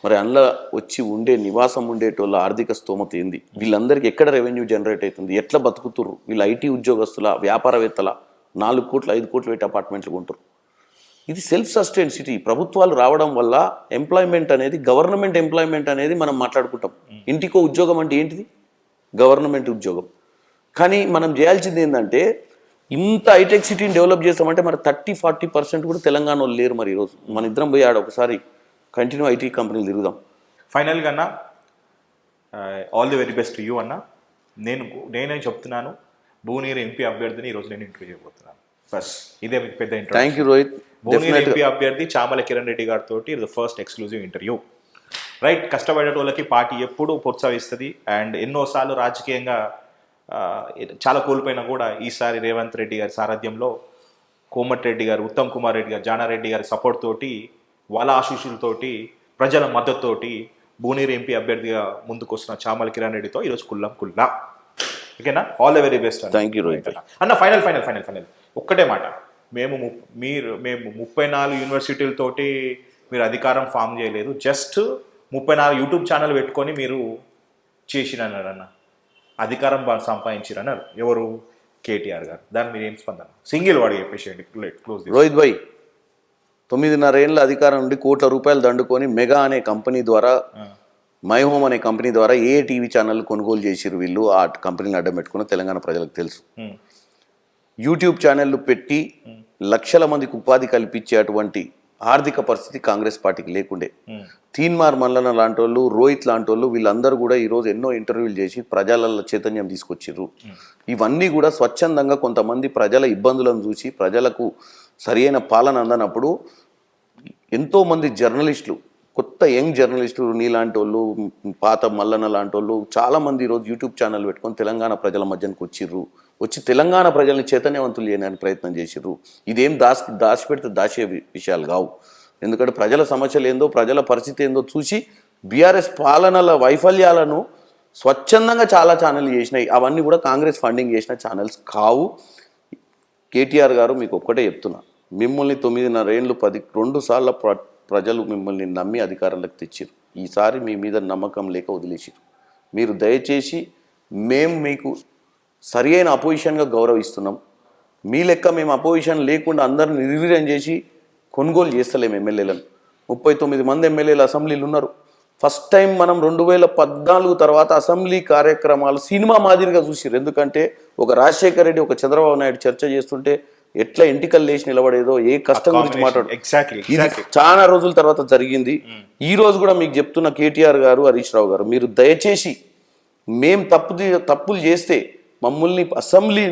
మరి అందులో వచ్చి నివాసం ఉండేటోళ్ళ ఆర్థిక స్తోమత ఏంది? వీళ్ళందరికీ ఎక్కడ రెవెన్యూ జనరేట్ అవుతుంది? ఎట్లా బతుకుతుర్రు? వీళ్ళు ఐటీ ఉద్యోగస్తుల, వ్యాపారవేత్తల 4 కోట్లు 5 కోట్లు పెట్టి అపార్ట్మెంట్లు కొంటారు. ఇది సెల్ఫ్ సస్టైన్ సిటీ. ప్రభుత్వాలు రావడం వల్ల ఎంప్లాయ్మెంట్ అనేది, గవర్నమెంట్ ఎంప్లాయ్మెంట్ అనేది మనం మాట్లాడుకుంటాం. ఇంటికో ఉద్యోగం అంటే ఏంటిది? గవర్నమెంట్ ఉద్యోగం. కానీ మనం చేయాల్సింది ఏంటంటే ఇంత హైటెక్ సిటీని డెవలప్ చేస్తామంటే మరి 30-40% కూడా తెలంగాణ వాళ్ళు లేరు. మరి ఈరోజు మన ఇద్దరం పోయి ఆడ ఒకసారి కంటిన్యూ ఐటీ కంపెనీలు తిరుగుదాం. ఫైనల్గా అన్న, all the very best you అన్న. నేనే చెప్తున్నాను, భువనగిరి ఎంపీ అభ్యర్థిని ఈరోజు నేను ఇంటర్వ్యూ చేయబోతున్నాను. బస్ ఇదే మీకు పెద్ద interview. Thank you Rohit. Bhuvanagiri MP అభ్యర్థి చామల కిరణ్ రెడ్డి గారితో ఇది ఫస్ట్ ఎక్స్క్లూజివ్ ఇంటర్వ్యూ. రైట్, కష్టపడే వాళ్ళకి పార్టీ ఎప్పుడు ప్రోత్సహిస్తుంది. అండ్ ఎన్నోసార్లు రాజకీయంగా చాలా కోల్పోయినా కూడా ఈసారి రేవంత్ రెడ్డి గారి సారథ్యంలో కోమటిరెడ్డి గారు, ఉత్తమ్ కుమార్ రెడ్డి గారు, జానారెడ్డి గారి సపోర్ట్ తోటి, వాళ్ళ ఆశీస్సులతోటి, ప్రజల మద్దతుతోటి భువనగిరి ఎంపీ అభ్యర్థిగా ముందుకు వస్తున్న చామల కిరణ్ రెడ్డితో ఈరోజు కుల్లా. ఓకేనా? All the very best. Thank you Rohit అన్న. ఫైనల్ ఒక్కటే మాట, మేము 34 యూనివర్సిటీలతోటి మీరు అధికారం ఫామ్ చేయలేదు, జస్ట్ 34 యూట్యూబ్ ఛానల్ పెట్టుకొని మీరు చేసిరన్నారన్న, అధికారం సంపాదించారన్నారు. ఎవరు? కేటీఆర్ గారు. దాన్ని మీరు ఏం స్పందన? సింగిల్ వాడు చెప్పేసేయండి, క్లోజ్. రోహిత్ భాయ్, 9.5 ఏళ్ళ అధికారం నుండి కోట్ల రూపాయలు దండుకొని మెగా అనే కంపెనీ ద్వారా, మై హోమ్ అనే కంపెనీ ద్వారా ఏ టీవీ ఛానల్ కొనుగోలు చేసిరు వీళ్ళు, ఆ కంపెనీని అడ్డం పెట్టుకున్న తెలంగాణ ప్రజలకు తెలుసు. యూట్యూబ్ ఛానళ్ళు పెట్టి లక్షల మందికి ఉపాధి కల్పించే అటువంటి ఆర్థిక పరిస్థితి కాంగ్రెస్ పార్టీకి లేకుండే. తీన్మార్ మల్లన్న లాంటి వాళ్ళు, రోహిత్ లాంటి వాళ్ళు, వీళ్ళందరూ కూడా ఈరోజు ఎన్నో ఇంటర్వ్యూలు చేసి ప్రజలలో చైతన్యం తీసుకొచ్చిర్రు. ఇవన్నీ కూడా స్వచ్ఛందంగా కొంతమంది ప్రజల ఇబ్బందులను చూసి ప్రజలకు సరియైన పాలన అందనప్పుడు ఎంతోమంది జర్నలిస్టులు, కొత్త యంగ్ జర్నలిస్టులు, నీలాంటి వాళ్ళు, పాత మల్లన్న లాంటి వాళ్ళు చాలామంది ఈరోజు యూట్యూబ్ ఛానల్ పెట్టుకొని తెలంగాణ ప్రజల మధ్యనికి వచ్చి తెలంగాణ ప్రజల్ని చైతన్యవంతులు చేయడానికి ప్రయత్నం చేసిర్రు. ఇదేం దాచిపెడితే దాచే విషయాలు కావు. ఎందుకంటే ప్రజల సమస్యలు ఏందో, ప్రజల పరిస్థితి ఏందో చూసి బీఆర్ఎస్ పాలనల వైఫల్యాలను స్వచ్ఛందంగా చాలా ఛానళ్ళు చేసినాయి. అవన్నీ కూడా కాంగ్రెస్ ఫండింగ్ చేసిన ఛానల్స్ కావు. కేటీఆర్ గారు మీకు ఒక్కటే చెప్తున్నా, మిమ్మల్ని 9.5 ఏళ్ళు 2 సార్లు ప్రజలు మిమ్మల్ని నమ్మి అధికారంలోకి తెచ్చారు. ఈసారి మీ మీద నమ్మకం లేక వదిలేసారు. మీరు దయచేసి మేము మీకు సరి అయిన అపోజిషన్గా గౌరవిస్తున్నాం. మీ లెక్క మేము అపోజిషన్ లేకుండా అందరిని నిర్వీర్యం చేసి కొనుగోలు చేస్తలేము. ఎమ్మెల్యేలను 39 మంది ఎమ్మెల్యేలు అసెంబ్లీలు ఉన్నారు. ఫస్ట్ టైం మనం 2014 తర్వాత అసెంబ్లీ కార్యక్రమాలు సినిమా మాదిరిగా చూసిర్రు. ఎందుకంటే ఒక రాజశేఖర్ రెడ్డి, ఒక చంద్రబాబు నాయుడు చర్చ చేస్తుంటే ఎట్లా ఎంటికలు లేచి నిలబడేదో, ఏ కష్టం గురించి మాట్లాడు, ఇది చాలా రోజుల తర్వాత జరిగింది. ఈ రోజు కూడా మీకు చెప్తున్న కేటీఆర్ గారు, హరీష్ రావు గారు, మీరు దయచేసి మేము తప్పులు చేస్తే మమ్మల్ని అసెంబ్లీ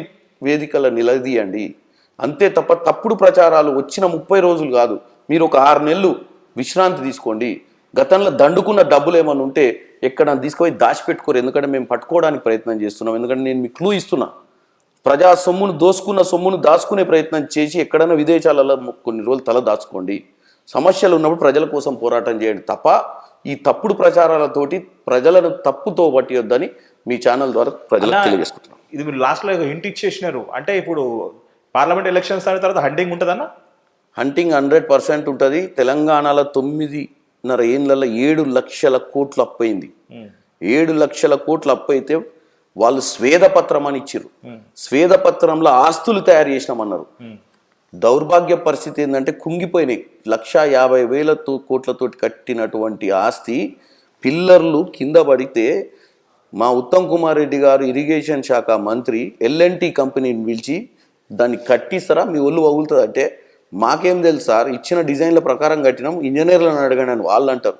వేదికల నిలదీయండి. అంతే తప్ప తప్పుడు ప్రచారాలు వచ్చిన 30 రోజులు కాదు, మీరు ఒక 6 నెలలు విశ్రాంతి తీసుకోండి. గతంలో దండుకున్న డబ్బులు ఏమైనా ఉంటే ఎక్కడ తీసుకుపోయి దాచిపెట్టుకోరు. ఎందుకంటే మేము పట్టుకోవడానికి ప్రయత్నం చేస్తున్నాం. ఎందుకంటే నేను మీకు క్లూ ఇస్తున్నా, ప్రజా సొమ్మును సొమ్మును దాచుకునే ప్రయత్నం చేసి ఎక్కడైనా విదేశాలలో కొన్ని రోజులు తల దాచుకోండి. సమస్యలు ఉన్నప్పుడు ప్రజల కోసం పోరాటం చేయండి తప్ప ఈ తప్పుడు ప్రచారాలతోటి ప్రజలను తప్పుతో పట్టియొద్దని మీ ఛానల్ ద్వారా ప్రజలకు తెలియజేసుకుంటున్నాం. ఇది మీరు లాస్ట్లో హింట్ ఇచ్చేసినారు. అంటే ఇప్పుడు పార్లమెంట్ ఎలక్షన్స్ అయిన తర్వాత హంటింగ్ ఉంటుందన్న? హంటింగ్ 100% ఉంటుంది. తెలంగాణలో 9.5 ఏళ్ళలో 7 లక్షల కోట్లు అప్పయింది. 7 లక్షల కోట్లు అప్పైతే వాళ్ళు స్వేదపత్రం అని ఇచ్చారు. స్వేదపత్రంలో ఆస్తులు తయారు చేసినామన్నారు. దౌర్భాగ్య పరిస్థితి ఏంటంటే కుంగిపోయినాయి. 1,50,000 కోట్లతోటి కట్టినటువంటి ఆస్తి పిల్లర్లు కింద పడితే మా ఉత్తమ్ కుమార్ రెడ్డి గారు ఇరిగేషన్ శాఖ మంత్రి L&T కంపెనీని పిలిచి దాన్ని కట్టిస్తారా, మీ ఒళ్ళు వగులుతుంది అంటే, మాకేం తెలుసు సార్, ఇచ్చిన డిజైన్ల ప్రకారం కట్టినాం, ఇంజనీర్లను అడగండి అని వాళ్ళు అంటారు.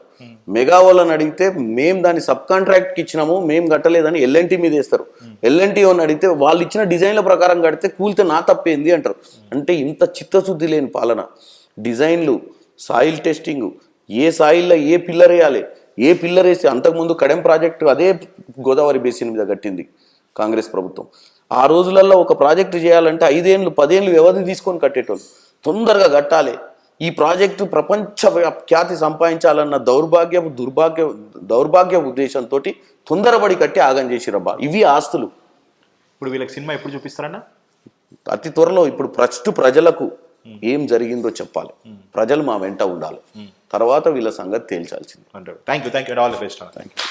మెగా వాళ్ళని అడిగితే మేము దాన్ని సబ్ కాంట్రాక్ట్కి ఇచ్చినాము, మేము కట్టలేదని L&T మీద వేస్తారు. L&T అని అడిగితే వాళ్ళు ఇచ్చిన డిజైన్ల ప్రకారం కడితే కూలితే నా తప్పేంది అంటారు. అంటే ఇంత చిత్తశుద్ధి లేని పాలన. డిజైన్లు, సాయిల్ టెస్టింగ్, ఏ సాయిల్లో ఏ పిల్లర్ వేయాలి, ఏ పిల్లర్ వేసి, అంతకుముందు కడెం ప్రాజెక్టు అదే గోదావరి బేసిన్ మీద కట్టింది కాంగ్రెస్ ప్రభుత్వం. ఆ రోజులలో ఒక ప్రాజెక్టు చేయాలంటే 5 ఏళ్ళు 10 ఏళ్ళు వ్యవధి తీసుకొని కట్టేటోళ్ళు. తొందరగా కట్టాలి, ఈ ప్రాజెక్టు ప్రపంచ ఖ్యాతి సంపాదించాలన్న దౌర్భాగ్య ఉద్దేశంతో తొందరపడి కట్టి ఆగం చేసిరబ్బా. ఇవి ఆస్తులు. ఇప్పుడు వీళ్ళకి సినిమా ఎప్పుడు చూపిస్తారన్నా? అతి త్వరలో. ఇప్పుడు ఫస్ట్ ప్రజలకు ఏం జరిగిందో చెప్పాలి, ప్రజలు మా వెంట ఉండాలి, తర్వాత వీళ్ళ సంగతి తేల్చాల్సింది. Thank you. All the best. Thank you.